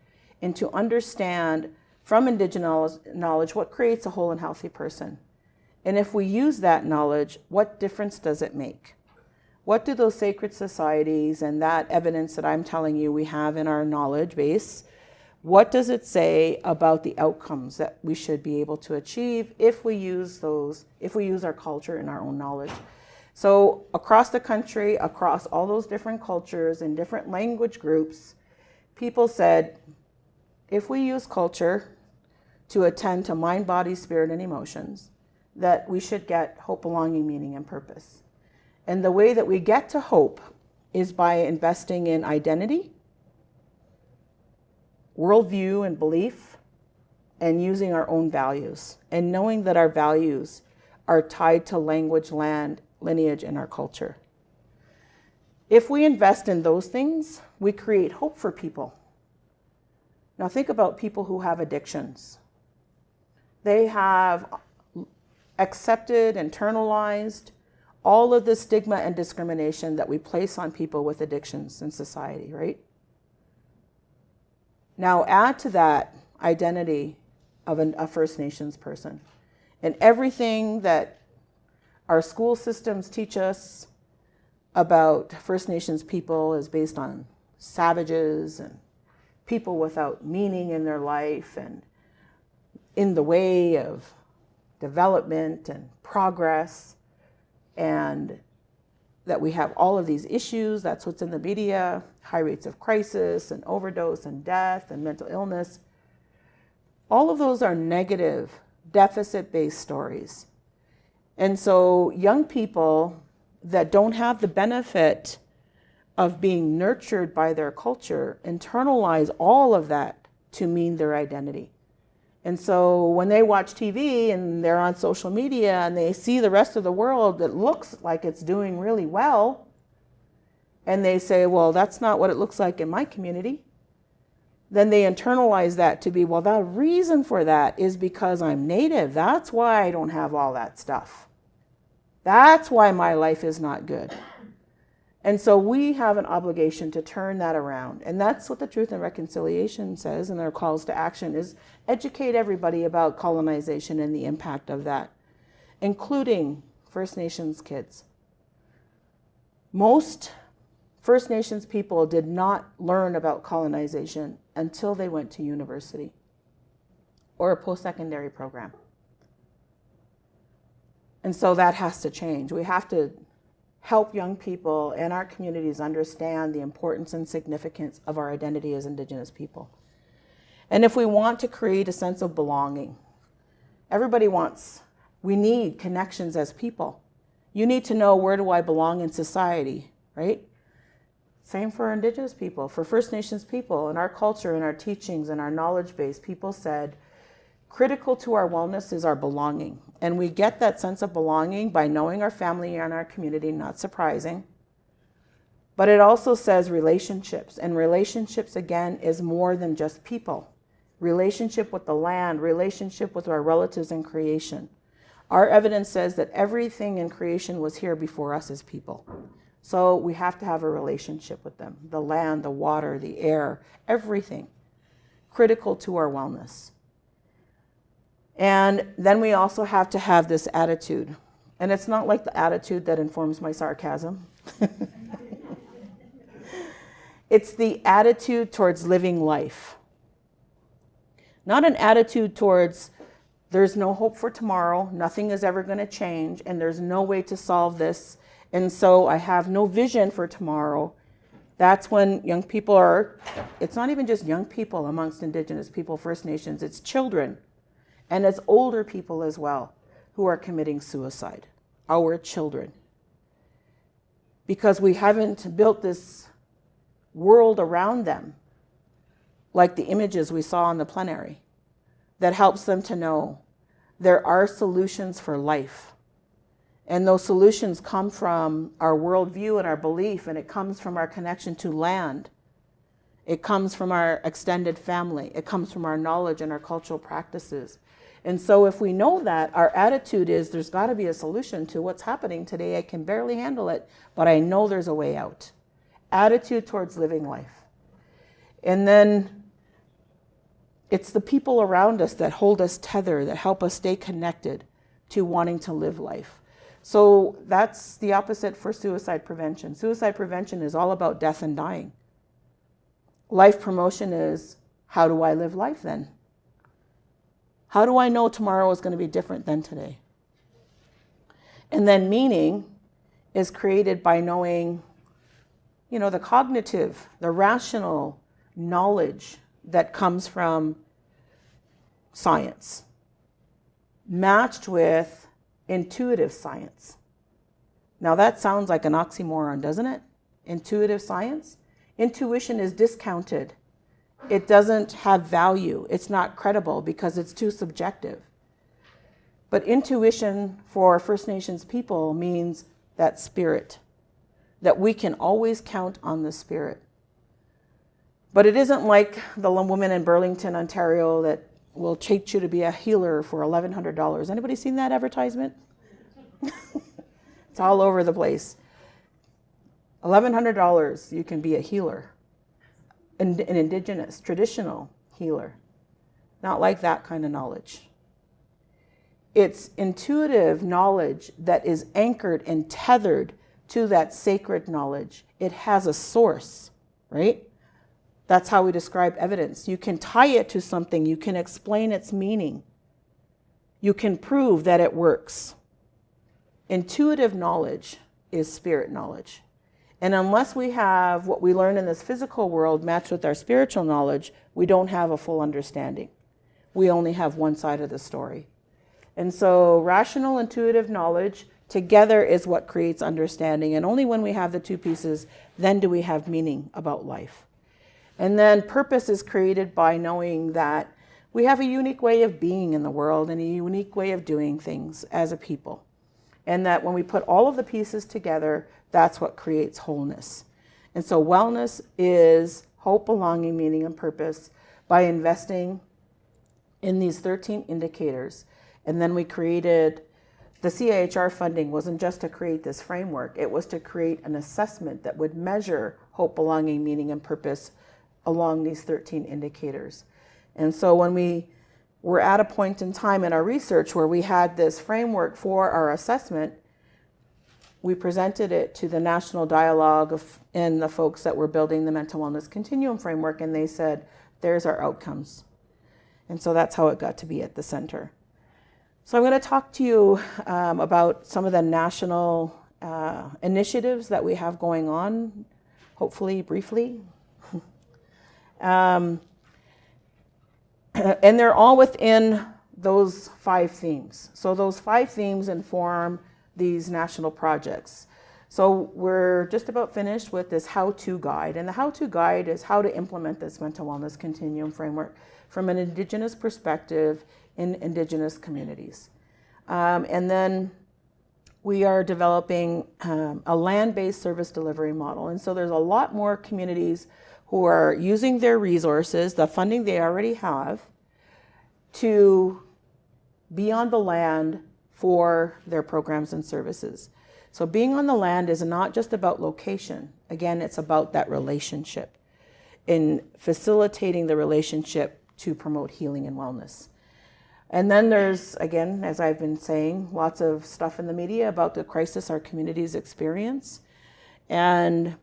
and to understand from Indigenous knowledge what creates a whole and healthy person. And if we use that knowledge, what difference does it make? What do those sacred societies and that evidence that I'm telling you we have in our knowledge base, what does it say about the outcomes that we should be able to achieve if we use our culture and our own knowledge? So across the country, across all those different cultures and different language groups, people said, if we use culture to attend to mind, body, spirit, and emotions, that we should get hope, belonging, meaning, and purpose. And the way that we get to hope is by investing in identity, worldview and belief, and using our own values, and knowing that our values are tied to language, land, lineage, and our culture. If we invest in those things, we create hope for people. Now think about people who have addictions. They have accepted, internalized all of the stigma and discrimination that we place on people with addictions in society, right? Now add to that identity of a First Nations person and everything that our school systems teach us about First Nations people is based on savages and people without meaning in their life and in the way of development and progress, and that we have all of these issues. That's what's in the media, high rates of crisis and overdose and death and mental illness. All of those are negative, deficit-based stories. And so young people that don't have the benefit of being nurtured by their culture internalize all of that to mean their identity. And so when they watch TV and they're on social media and they see the rest of the world that looks like it's doing really well, and they say, well, that's not what it looks like in my community, then they internalize that to be, well, the reason for that is because I'm Native. That's why I don't have all that stuff. That's why my life is not good. And so we have an obligation to turn that around. And that's what the Truth and Reconciliation says in their calls to action, is educate everybody about colonization and the impact of that, including First Nations kids. Most First Nations people did not learn about colonization until they went to university or a post-secondary program. And so that has to change. We have to help young people in our communities understand the importance and significance of our identity as Indigenous people. And if we want to create a sense of belonging, we need connections as people. You need to know, where do I belong in society, right? Same for Indigenous people, for First Nations people. In our culture, in our teachings, in our knowledge base, people said, critical to our wellness is our belonging. And we get that sense of belonging by knowing our family and our community, not surprising. But it also says relationships. And relationships, again, is more than just people. Relationship with the land, relationship with our relatives in creation. Our evidence says that everything in creation was here before us as people. So we have to have a relationship with them. The land, the water, the air, everything. Critical to our wellness. And then we also have to have this attitude. And it's not like the attitude that informs my sarcasm. It's the attitude towards living life. Not an attitude towards, there's no hope for tomorrow, nothing is ever going to change, and there's no way to solve this, and so I have no vision for tomorrow. That's when young people it's not even just young people amongst Indigenous people, First Nations, it's children. And it's older people as well who are committing suicide, our children. Because we haven't built this world around them, like the images we saw in the plenary, that helps them to know there are solutions for life. And those solutions come from our worldview and our belief, and it comes from our connection to land. It comes from our extended family. It comes from our knowledge and our cultural practices. And so if we know that, our attitude is there's got to be a solution to what's happening today. I can barely handle it, but I know there's a way out. Attitude towards living life. And then it's the people around us that hold us tethered, that help us stay connected to wanting to live life. So that's the opposite for suicide prevention. Suicide prevention is all about death and dying. Life promotion is, how do I live life then? How do I know tomorrow is going to be different than today? And then meaning is created by knowing, the cognitive, the rational knowledge that comes from science, matched with intuitive science. Now that sounds like an oxymoron, doesn't it? Intuitive science? Intuition is discounted. It doesn't have value. It's not credible because it's too subjective. But intuition for First Nations people means that spirit, that we can always count on the spirit. But it isn't like the woman in Burlington, Ontario that will teach you to be a healer for $1,100. Anybody seen that advertisement? It's all over the place. $1,100, you can be a healer, an Indigenous, traditional healer. Not like that kind of knowledge. It's intuitive knowledge that is anchored and tethered to that sacred knowledge. It has a source, right? That's how we describe evidence. You can tie it to something. You can explain its meaning. You can prove that it works. Intuitive knowledge is spirit knowledge. And unless we have what we learn in this physical world matched with our spiritual knowledge, we don't have a full understanding. We only have one side of the story. And so rational, intuitive knowledge together is what creates understanding. And only when we have the two pieces, then do we have meaning about life. And then purpose is created by knowing that we have a unique way of being in the world and a unique way of doing things as a people. And that when we put all of the pieces together, that's what creates wholeness. And so wellness is hope, belonging, meaning, and purpose by investing in these 13 indicators. And then we created, the CIHR funding wasn't just to create this framework, it was to create an assessment that would measure hope, belonging, meaning, and purpose along these 13 indicators. And so when we were at a point in time in our research where we had this framework for our assessment, we presented it to the national dialogue and the folks that were building the mental wellness continuum framework, and they said, there's our outcomes. And so that's how it got to be at the center. So I'm going to talk to you about some of the national initiatives that we have going on, hopefully briefly. And they're all within those 5 themes. So those 5 themes inform these national projects. So we're just about finished with this how-to guide. And the how-to guide is how to implement this mental wellness continuum framework from an Indigenous perspective in Indigenous communities. And then we are developing a land-based service delivery model. And so there's a lot more communities who are using their resources, the funding they already have, to be on the land for their programs and services. So being on the land is not just about location. Again, it's about that relationship, in facilitating the relationship to promote healing and wellness. And then there's, again, as I've been saying, lots of stuff in the media about the crisis our communities experience. And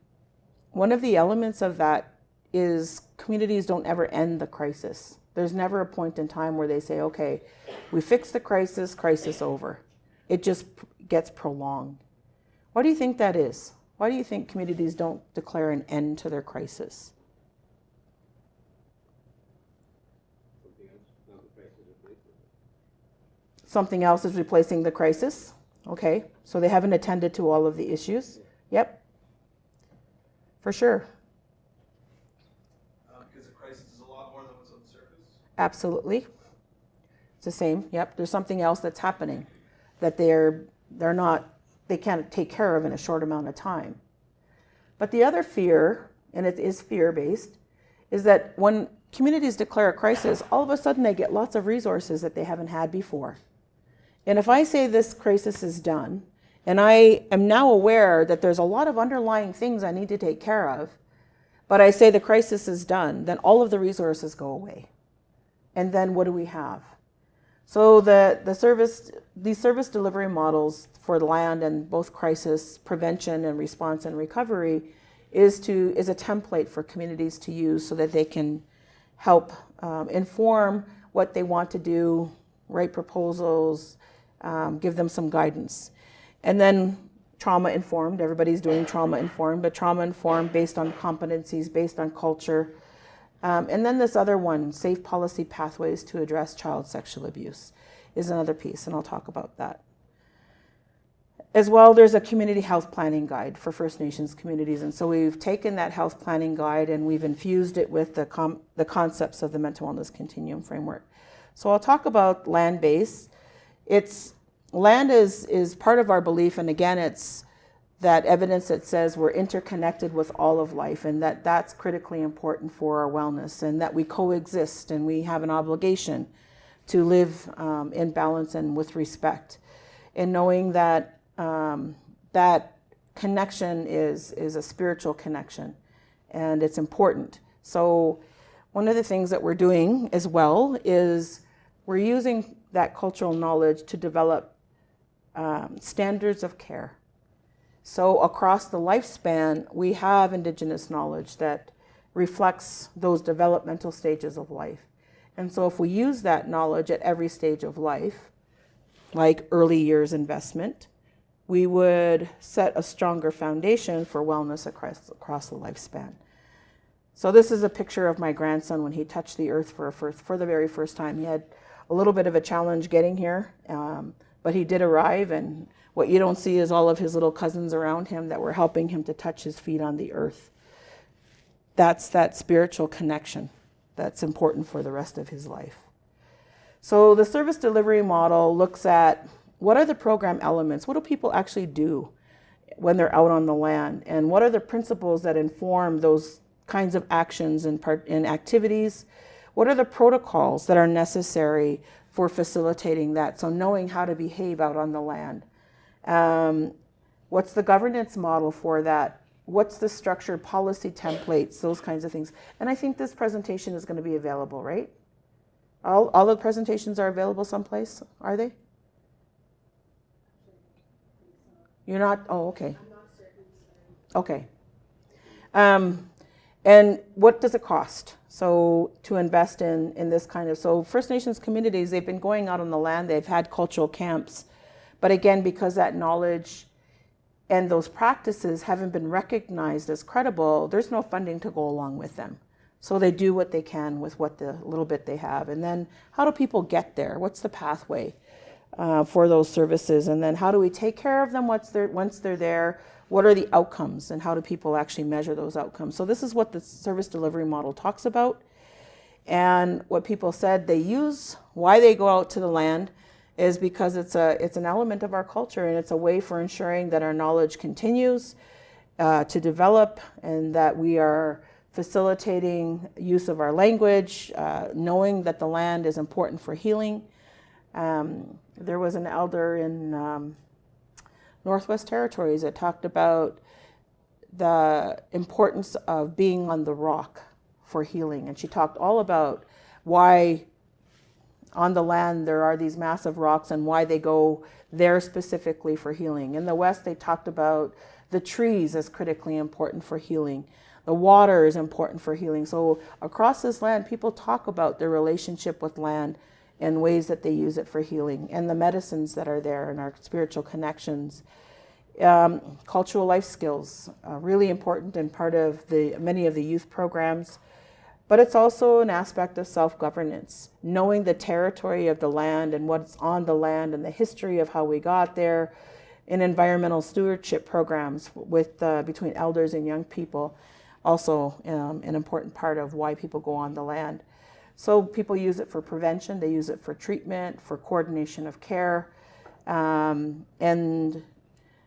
one of the elements of that is communities don't ever end the crisis. There's never a point in time where they say, okay, we fixed the crisis over. It just gets prolonged. Why do you think that is? Why do you think communities don't declare an end to their crisis? Something else is replacing the crisis. Okay, so they haven't attended to all of the issues. Yep, for sure. Because the crisis is a lot more than what's on the surface? Absolutely. It's the same. Yep, there's something else that's happening that they can't take care of in a short amount of time. But the other fear, and it is fear-based, is that when communities declare a crisis, all of a sudden they get lots of resources that they haven't had before. And if I say this crisis is done, and I am now aware that there's a lot of underlying things I need to take care of, but I say the crisis is done, then all of the resources go away. And then what do we have? So these service delivery models for land and both crisis prevention and response and recovery is a template for communities to use so that they can help inform what they want to do, write proposals, give them some guidance. And then trauma informed, everybody's doing trauma informed, but trauma informed based on competencies, based on culture. And then this other one, safe policy pathways to address child sexual abuse, is another piece, and I'll talk about that. As well, there's a community health planning guide for First Nations communities, and so we've taken that health planning guide and we've infused it with the concepts of the mental wellness continuum framework. So I'll talk about land-based. Land is part of our belief, and again, it's that evidence that says we're interconnected with all of life, and that's critically important for our wellness, and that we coexist and we have an obligation to live in balance and with respect, and knowing that that connection is a spiritual connection, and it's important. So one of the things that we're doing as well is we're using that cultural knowledge to develop standards of care. So across the lifespan, we have Indigenous knowledge that reflects those developmental stages of life. And so if we use that knowledge at every stage of life, like early years investment, we would set a stronger foundation for wellness across the lifespan. So this is a picture of my grandson when he touched the earth for the very first time. He had a little bit of a challenge getting here, but he did arrive, and what you don't see is all of his little cousins around him that were helping him to touch his feet on the earth. That's that spiritual connection that's important for the rest of his life. So the service delivery model looks at what are the program elements? What do people actually do when they're out on the land? And what are the principles that inform those kinds of actions and activities? What are the protocols that are necessary for facilitating that? So knowing how to behave out on the land. What's the governance model for that? What's the structured policy templates? Those kinds of things. And I think this presentation is going to be available, right? All the presentations are available someplace, are they? You're not? Oh, okay. I'm not certain. Okay. And what does it cost? So to invest in this kind of, so First Nations communities, they've been going out on the land, they've had cultural camps, but again, because that knowledge and those practices haven't been recognized as credible, there's no funding to go along with them. So they do what they can with what the little bit they have. And then how do people get there? What's the pathway for those services? And then how do we take care of them once they're there? What are the outcomes, and how do people actually measure those outcomes? So this is what the service delivery model talks about. And what people said they use, why they go out to the land, is because it's an element of our culture, and it's a way for ensuring that our knowledge continues to develop, and that we are facilitating use of our language, knowing that the land is important for healing. There was an elder in Northwest Territories that talked about the importance of being on the rock for healing. And she talked all about why on the land there are these massive rocks and why they go there specifically for healing. In the West, they talked about the trees as critically important for healing. The water is important for healing. So across this land, people talk about their relationship with land and ways that they use it for healing, and the medicines that are there and our spiritual connections. Cultural life skills, really important and part of many of the youth programs. But it's also an aspect of self-governance, knowing the territory of the land and what's on the land and the history of how we got there, in environmental stewardship programs with between elders and young people, also an important part of why people go on the land. So people use it for prevention, they use it for treatment, for coordination of care, and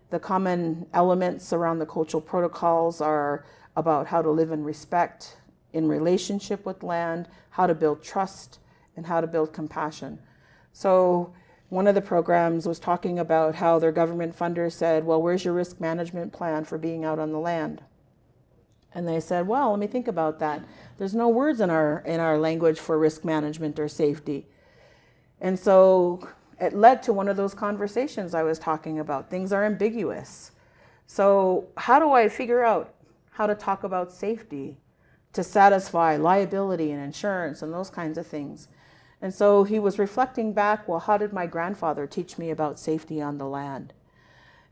the common elements around the cultural protocols are about how to live in respect, in relationship with land, how to build trust, and how to build compassion. So one of the programs was talking about how their government funder said, well, where's your risk management plan for being out on the land? And they said, well, let me think about that. There's no words in our language for risk management or safety. And so it led to one of those conversations I was talking about. Things are ambiguous. So how do I figure out how to talk about safety to satisfy liability and insurance and those kinds of things? And so he was reflecting back, well, how did my grandfather teach me about safety on the land?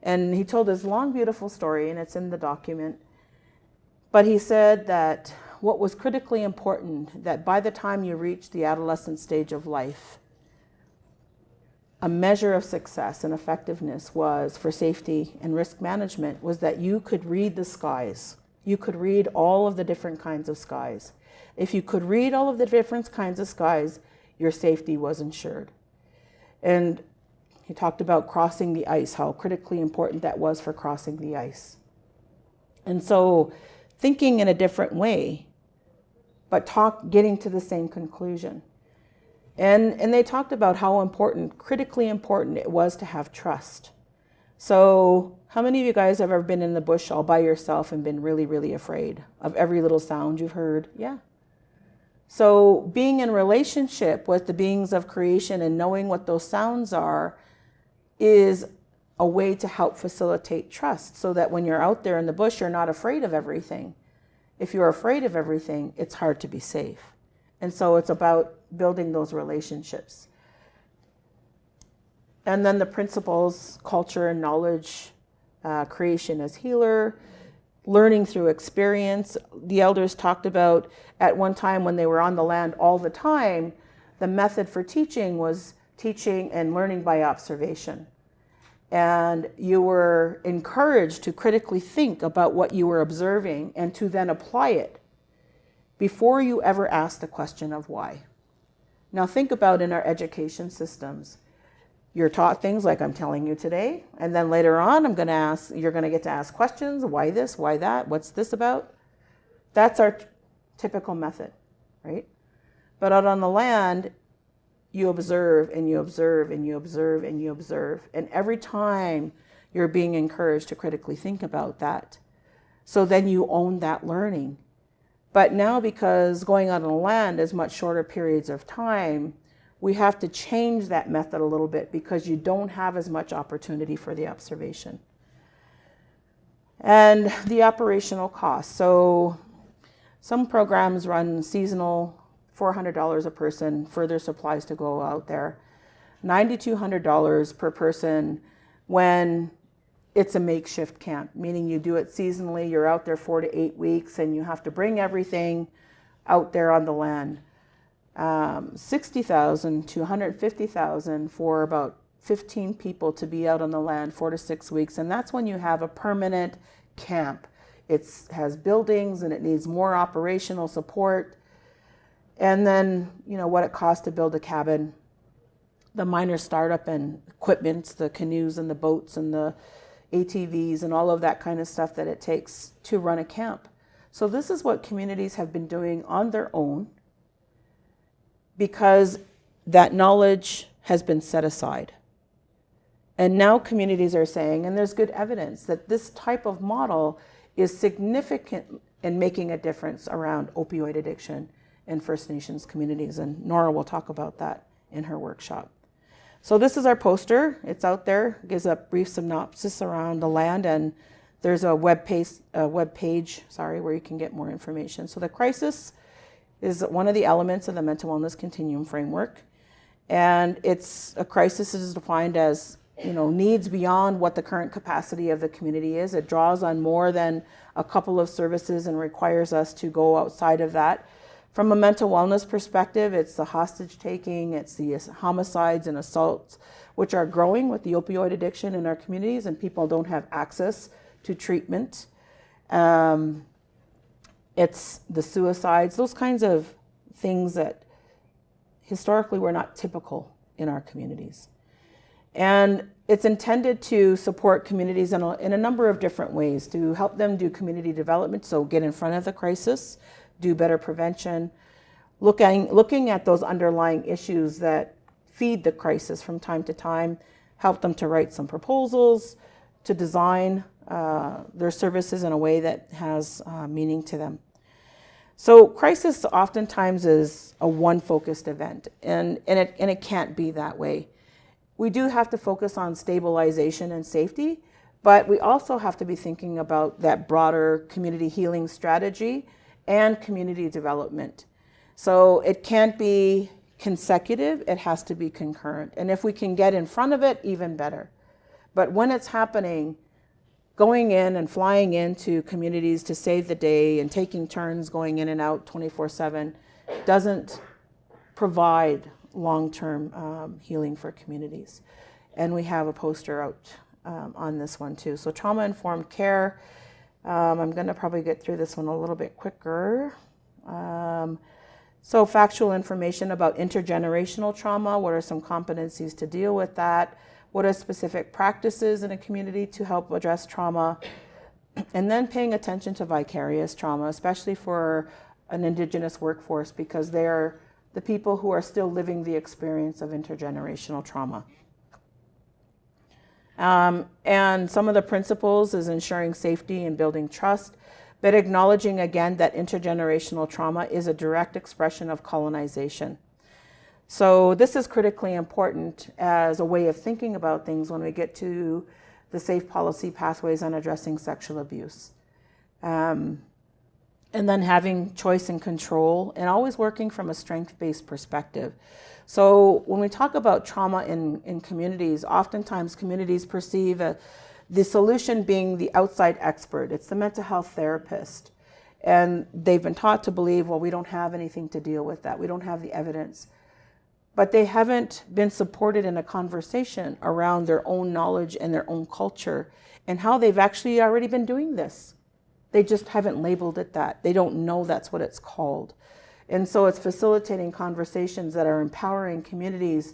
And he told this long, beautiful story, and it's in the document. But he said that what was critically important, that by the time you reach the adolescent stage of life, a measure of success and effectiveness was for safety and risk management was that you could read the skies. You could read all of the different kinds of skies. If you could read all of the different kinds of skies, your safety was ensured. And he talked about crossing the ice, how critically important that was for crossing the ice. And so thinking in a different way, but getting to the same conclusion. And they talked about how important, critically important it was to have trust. So how many of you guys have ever been in the bush all by yourself and been really, really afraid of every little sound you've heard? Yeah. So being in relationship with the beings of creation and knowing what those sounds are is a way to help facilitate trust so that when you're out there in the bush, you're not afraid of everything. If you're afraid of everything, it's hard to be safe. And so it's about building those relationships. And then the principles, culture and knowledge, creation as healer, learning through experience. The elders talked about at one time when they were on the land all the time, the method for teaching was teaching and learning by observation. And you were encouraged to critically think about what you were observing and to then apply it before you ever asked the question of why. Now think about in our education systems. You're taught things like I'm telling you today, and then later on you're going to get to ask questions. Why this? Why that? What's this about? That's our typical method, right? But out on the land, you observe and you observe and you observe and you observe. And every time you're being encouraged to critically think about that. So then you own that learning. But now because going out on the land is much shorter periods of time, we have to change that method a little bit because you don't have as much opportunity for the observation. And the operational costs. So some programs run seasonal, $400 a person, further supplies to go out there. $9,200 per person when it's a makeshift camp, meaning you do it seasonally, you're out there 4 to 8 weeks and you have to bring everything out there on the land. $60,000 to $150,000 for about 15 people to be out on the land 4 to 6 weeks. And that's when you have a permanent camp. It has buildings and it needs more operational support. And then, what it costs to build a cabin, the minor startup and equipment, the canoes and the boats and the ATVs and all of that kind of stuff that it takes to run a camp. So this is what communities have been doing on their own because that knowledge has been set aside. And now communities are saying, and there's good evidence, that this type of model is significant in making a difference around opioid addiction in First Nations communities. And Nora will talk about that in her workshop. So this is our poster. It's out there, gives a brief synopsis around the land, and there's a web page, where you can get more information. So the crisis is one of the elements of the mental wellness continuum framework. And it's a crisis is defined as, needs beyond what the current capacity of the community is. It draws on more than a couple of services and requires us to go outside of that. From a mental wellness perspective, it's the hostage taking, it's the homicides and assaults, which are growing with the opioid addiction in our communities, and people don't have access to treatment. It's the suicides, those kinds of things that historically were not typical in our communities. And it's intended to support communities in a number of different ways, to help them do community development, so get in front of the crisis, do better prevention, looking at those underlying issues that feed the crisis from time to time, help them to write some proposals, to design their services in a way that has meaning to them. So crisis oftentimes is a one-focused event, and it can't be that way. We do have to focus on stabilization and safety, but we also have to be thinking about that broader community healing strategy and community development. So it can't be consecutive, it has to be concurrent. And if we can get in front of it, even better. But when it's happening, going in and flying into communities to save the day and taking turns going in and out 24/7 doesn't provide long-term healing for communities. And we have a poster out on this one too. So trauma-informed care, I'm going to probably get through this one a little bit quicker. So factual information about intergenerational trauma, what are some competencies to deal with that? What are specific practices in a community to help address trauma? And then paying attention to vicarious trauma, especially for an Indigenous workforce, because they're the people who are still living the experience of intergenerational trauma. And some of the principles is ensuring safety and building trust, but acknowledging again that intergenerational trauma is a direct expression of colonization. So this is critically important as a way of thinking about things when we get to the safe policy pathways on addressing sexual abuse. And then having choice and control and always working from a strength-based perspective. So when we talk about trauma in communities, oftentimes communities perceive the solution being the outside expert. It's the mental health therapist. And they've been taught to believe, well, we don't have anything to deal with that. We don't have the evidence. But they haven't been supported in a conversation around their own knowledge and their own culture and how they've actually already been doing this. They just haven't labeled it that. They don't know that's what it's called. And so it's facilitating conversations that are empowering communities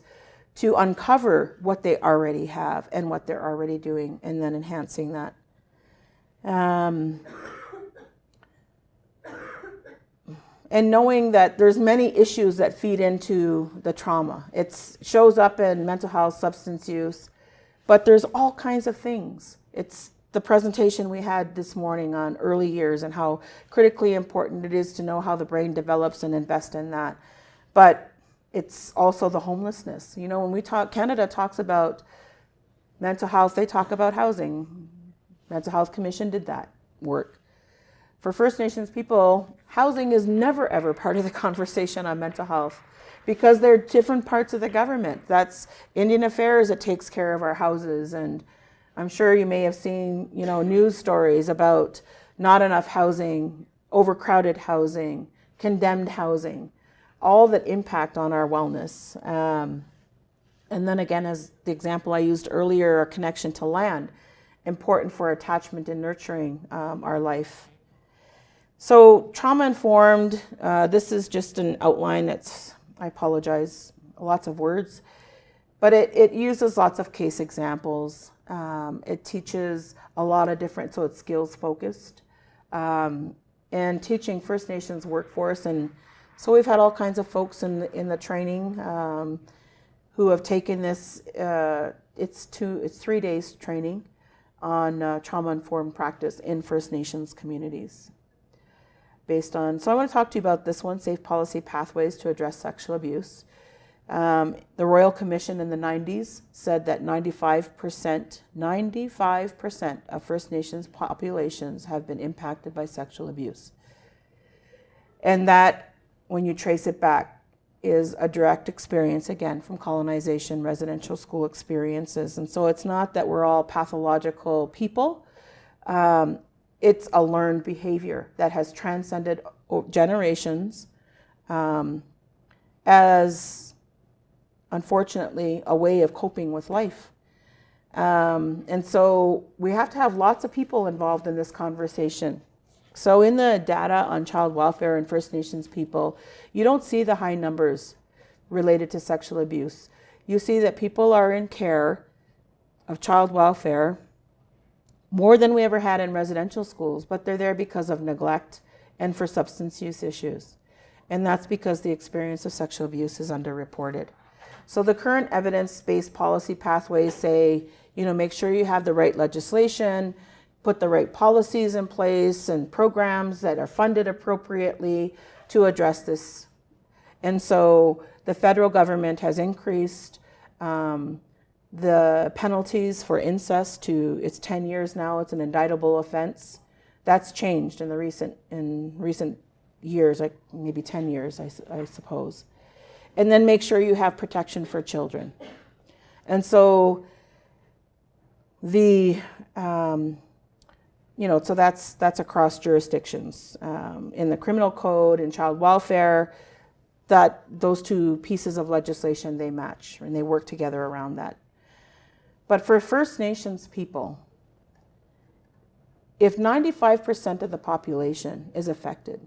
to uncover what they already have and what they're already doing, and then enhancing that. And knowing that there's many issues that feed into the trauma. It shows up in mental health, substance use, but there's all kinds of things. It's the presentation we had this morning on early years and how critically important it is to know how the brain develops and invest in that. But it's also the homelessness. You know, when we talk, Canada talks about mental health, they talk about housing. Mental Health Commission did that work. For First Nations people, housing is never ever part of the conversation on mental health because they're different parts of the government. That's Indian Affairs that takes care of our houses, and I'm sure you may have seen, you know, news stories about not enough housing, overcrowded housing, condemned housing, all that impact on our wellness. And then again, as the example I used earlier, a connection to land, important for attachment and nurturing our life. So trauma-informed, this is just an outline. I apologize, lots of words, but it uses lots of case examples. It teaches a lot of different, so it's skills focused, and teaching First Nations workforce. And so we've had all kinds of folks in the training who have taken this. It's 3 days training on trauma-informed practice in First Nations communities. So I want to talk to you about this one, Safe Policy Pathways to Address Sexual Abuse. The Royal Commission in the 90s said that 95% of First Nations populations have been impacted by sexual abuse. And that, when you trace it back, is a direct experience, again, from colonization, residential school experiences. And so it's not that we're all pathological people. It's a learned behavior that has transcended generations as, unfortunately, a way of coping with life. And so we have to have lots of people involved in this conversation. So in the data on child welfare and First Nations people, you don't see the high numbers related to sexual abuse. You see that people are in care of child welfare more than we ever had in residential schools, but they're there because of neglect and for substance use issues. And that's because the experience of sexual abuse is underreported. So the current evidence-based policy pathways say, make sure you have the right legislation, put the right policies in place and programs that are funded appropriately to address this. And so the federal government has increased the penalties for incest it's 10 years now. It's an indictable offense. That's changed in recent years, like maybe 10 years, I suppose. And then make sure you have protection for children. And so so that's across jurisdictions. In the criminal code, in child welfare, those two pieces of legislation, they match and they work together around that. But for First Nations people, if 95% of the population is affected,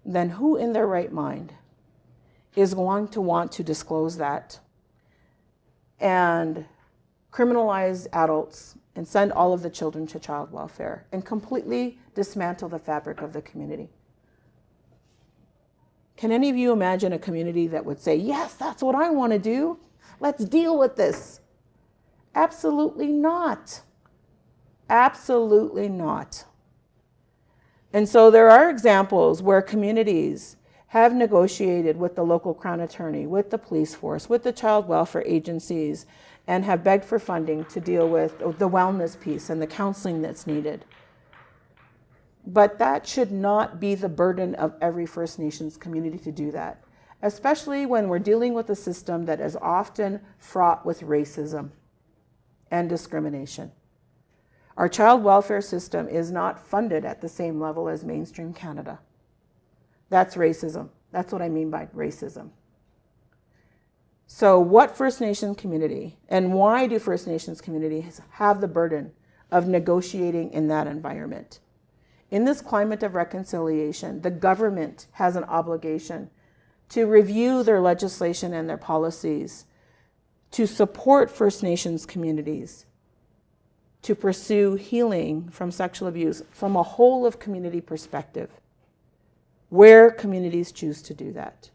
then who in their right mind is going to want to disclose that and criminalize adults and send all of the children to child welfare and completely dismantle the fabric of the community? Can any of you imagine a community that would say, yes, that's what I want to do. Let's deal with this? Absolutely not. Absolutely not. And so there are examples where communities have negotiated with the local Crown Attorney, with the police force, with the child welfare agencies, and have begged for funding to deal with the wellness piece and the counseling that's needed. But that should not be the burden of every First Nations community to do that, especially when we're dealing with a system that is often fraught with racism and discrimination. Our child welfare system is not funded at the same level as mainstream Canada. That's racism. That's what I mean by racism. So what First Nations community, and why do First Nations communities have the burden of negotiating in that environment? In this climate of reconciliation, the government has an obligation to review their legislation and their policies, to support First Nations communities, to pursue healing from sexual abuse from a whole of community perspective, where communities choose to do that.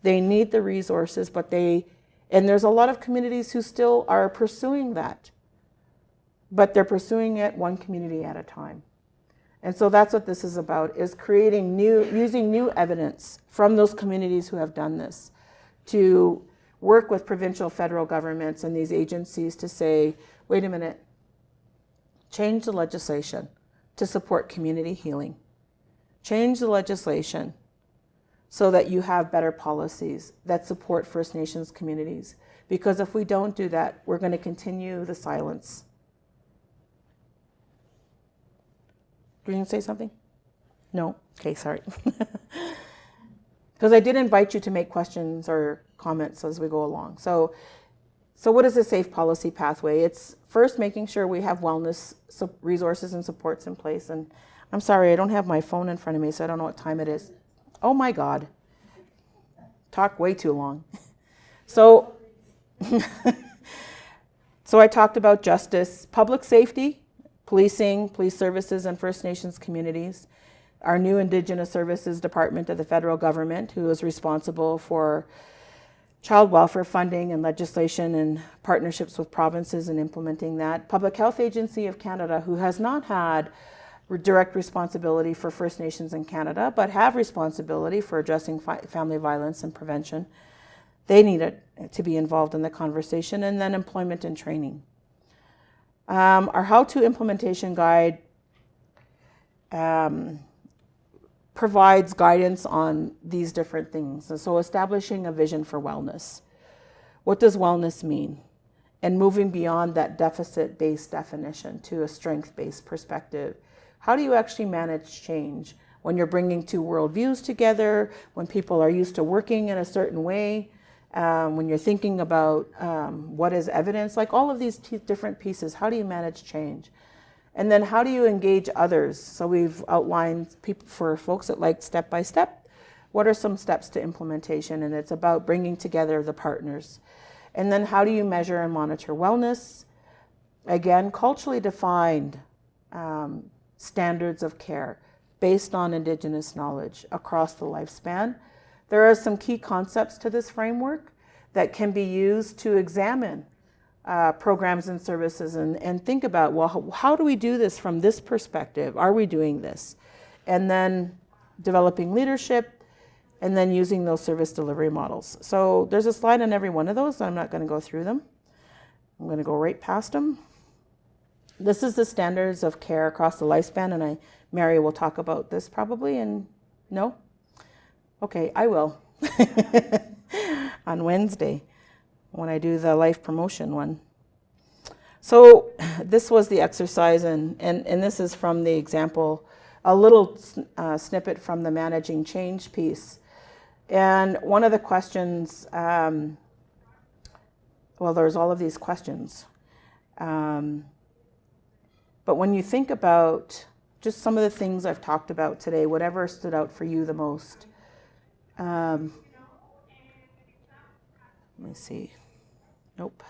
They need the resources, and there's a lot of communities who still are pursuing that, but they're pursuing it one community at a time. And so that's what this is about, is using new evidence from those communities who have done this to work with provincial, federal governments and these agencies to say, wait a minute, change the legislation to support community healing. Change the legislation so that you have better policies that support First Nations communities. Because if we don't do that, we're going to continue the silence. Were you going to say something? No? Okay, sorry. Because I did invite you to make questions or comments as we go along. So what is a safe policy pathway? It's first making sure we have wellness resources and supports in place. And I'm sorry, I don't have my phone in front of me, so I don't know what time it is. Oh my God. Talk way too long. So I talked about justice, public safety, policing, police services, and First Nations communities. Our new Indigenous Services Department of the federal government, who is responsible for child welfare funding and legislation and partnerships with provinces and implementing that. Public Health Agency of Canada, who has not had direct responsibility for First Nations in Canada, but have responsibility for addressing family violence and prevention. They need to be involved in the conversation. And then employment and training. Our how-to implementation guide provides guidance on these different things. And so establishing a vision for wellness. What does wellness mean? And moving beyond that deficit-based definition to a strength-based perspective. How do you actually manage change when you're bringing two worldviews together, when people are used to working in a certain way, when you're thinking about what is evidence, like all of these different pieces, how do you manage change? And then how do you engage others? So we've outlined for folks that like step-by-step, what are some steps to implementation? And it's about bringing together the partners. And then how do you measure and monitor wellness? Again, culturally defined standards of care. based on Indigenous knowledge across the lifespan. There are some key concepts to this framework that can be used to examine programs and services and think about, well, how do we do this from this perspective? Are we doing this? And then developing leadership, and then using those service delivery models. So there's a slide on every one of those. I'm not going to go through them. I'm going to go right past them. This is the standards of care across the lifespan, and Mary will talk about this probably, and no? Okay, I will. On Wednesday, when I do the life promotion one. So this was the exercise, and this is from the example, a little snippet from the managing change piece. And one of the questions, well, there's all of these questions. But when you think about just some of the things I've talked about today, whatever stood out for you the most. Let me see. Nope.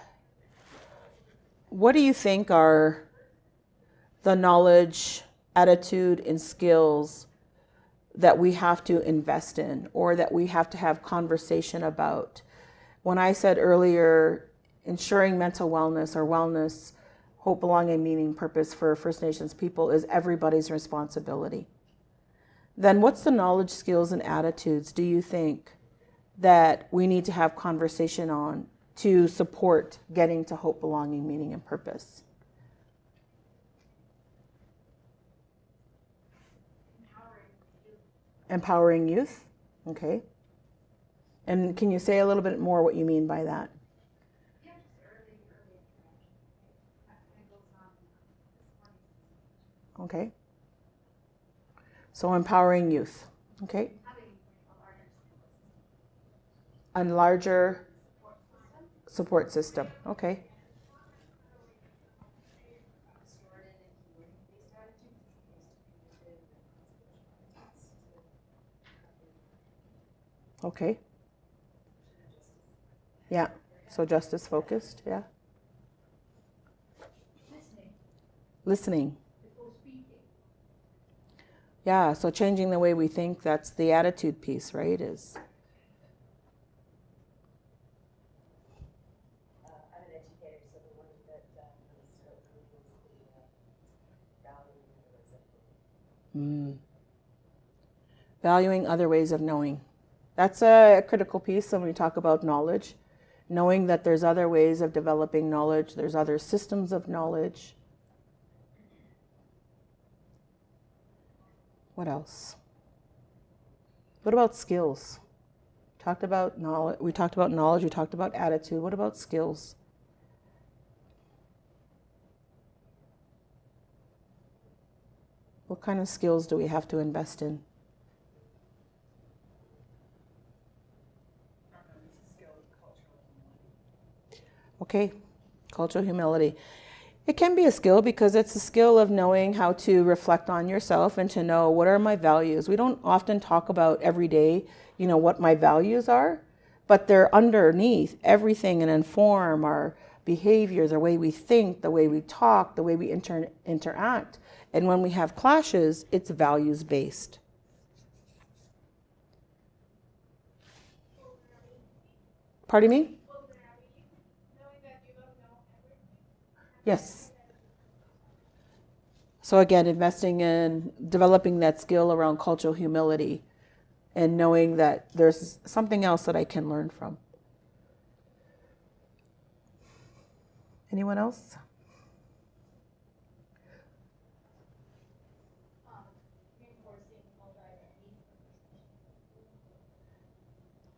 What do you think are the knowledge, attitude, and skills that we have to invest in, or that we have to have conversation about? When I said earlier, ensuring mental wellness or wellness, hope, belonging, meaning, purpose for First Nations people is everybody's responsibility. Then what's the knowledge, skills, and attitudes do you think that we need to have conversation on to support getting to hope, belonging, meaning, and purpose? Empowering youth. Okay. And can you say a little bit more what you mean by that? Okay. So empowering youth. Okay. A larger support system. Okay. Okay. Yeah. So justice focused. Yeah. Listening. Yeah, so changing the way we think, that's the attitude piece, right? I'm an educator, so the one that really stood out for me was the valuing other ways of knowing. That's a critical piece when we talk about knowledge. Knowing that there's other ways of developing knowledge, there's other systems of knowledge. What else? What about skills? Talked about knowledge. We talked about knowledge. We talked about attitude. What about skills? What kind of skills do we have to invest in? Okay, cultural humility. It can be a skill because it's a skill of knowing how to reflect on yourself and to know what are my values. We don't often talk about every day, what my values are, but they're underneath everything and inform our behavior, the way we think, the way we talk, the way we interact. And when we have clashes, it's values-based. Pardon me? Yes. So again, investing in developing that skill around cultural humility and knowing that there's something else that I can learn from. Anyone else?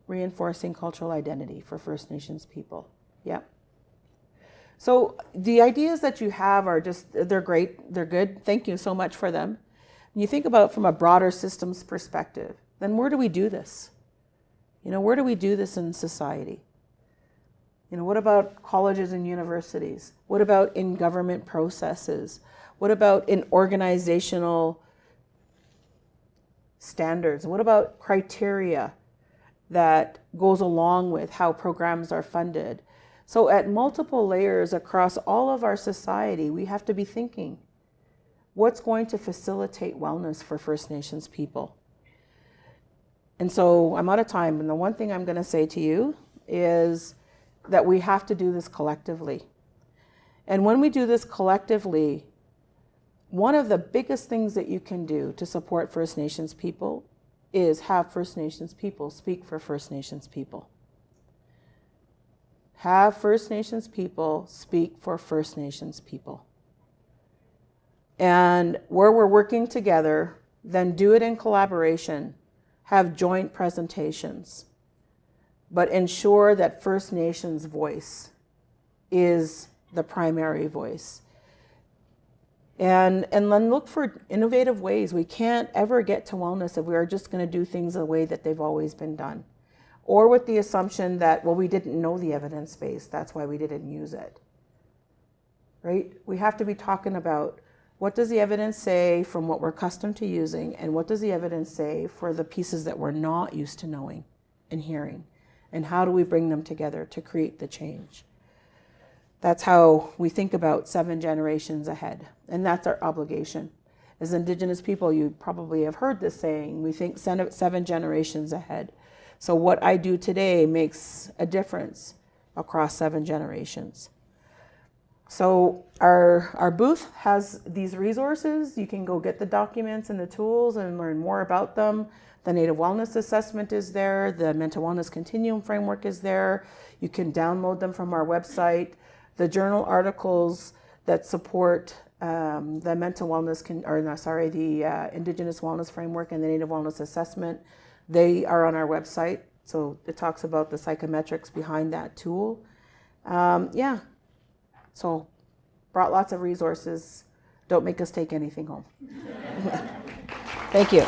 Reinforcing cultural identity for First Nations people. Yep. So the ideas that you have are they're great, they're good. Thank you so much for them. When you think about it from a broader systems perspective, then where do we do this? Where do we do this in society? What about colleges and universities? What about in government processes? What about in organizational standards? What about criteria that goes along with how programs are funded? So at multiple layers across all of our society, we have to be thinking, what's going to facilitate wellness for First Nations people. And so I'm out of time, and the one thing I'm going to say to you is that we have to do this collectively. And when we do this collectively, one of the biggest things that you can do to support First Nations people is have First Nations people speak for First Nations people. Have First Nations people speak for First Nations people. And where we're working together, then do it in collaboration. Have joint presentations, but ensure that First Nations voice is the primary voice. And then look for innovative ways. We can't ever get to wellness if we are just going to do things the way that they've always been done. Or with the assumption that, well, we didn't know the evidence base, that's why we didn't use it. Right? We have to be talking about what does the evidence say from what we're accustomed to using, and what does the evidence say for the pieces that we're not used to knowing and hearing? And how do we bring them together to create the change? That's how we think about 7 generations ahead. And that's our obligation. As Indigenous people, you probably have heard this saying, we think 7 generations ahead. So what I do today makes a difference across 7 generations. So our booth has these resources. You can go get the documents and the tools and learn more about them. The Native Wellness Assessment is there. The Mental Wellness Continuum framework is there. You can download them from our website. The journal articles that support the mental wellness, the Indigenous Wellness Framework and the Native Wellness Assessment, they are on our website. So it talks about the psychometrics behind that tool. So brought lots of resources. Don't make us take anything home. Thank you.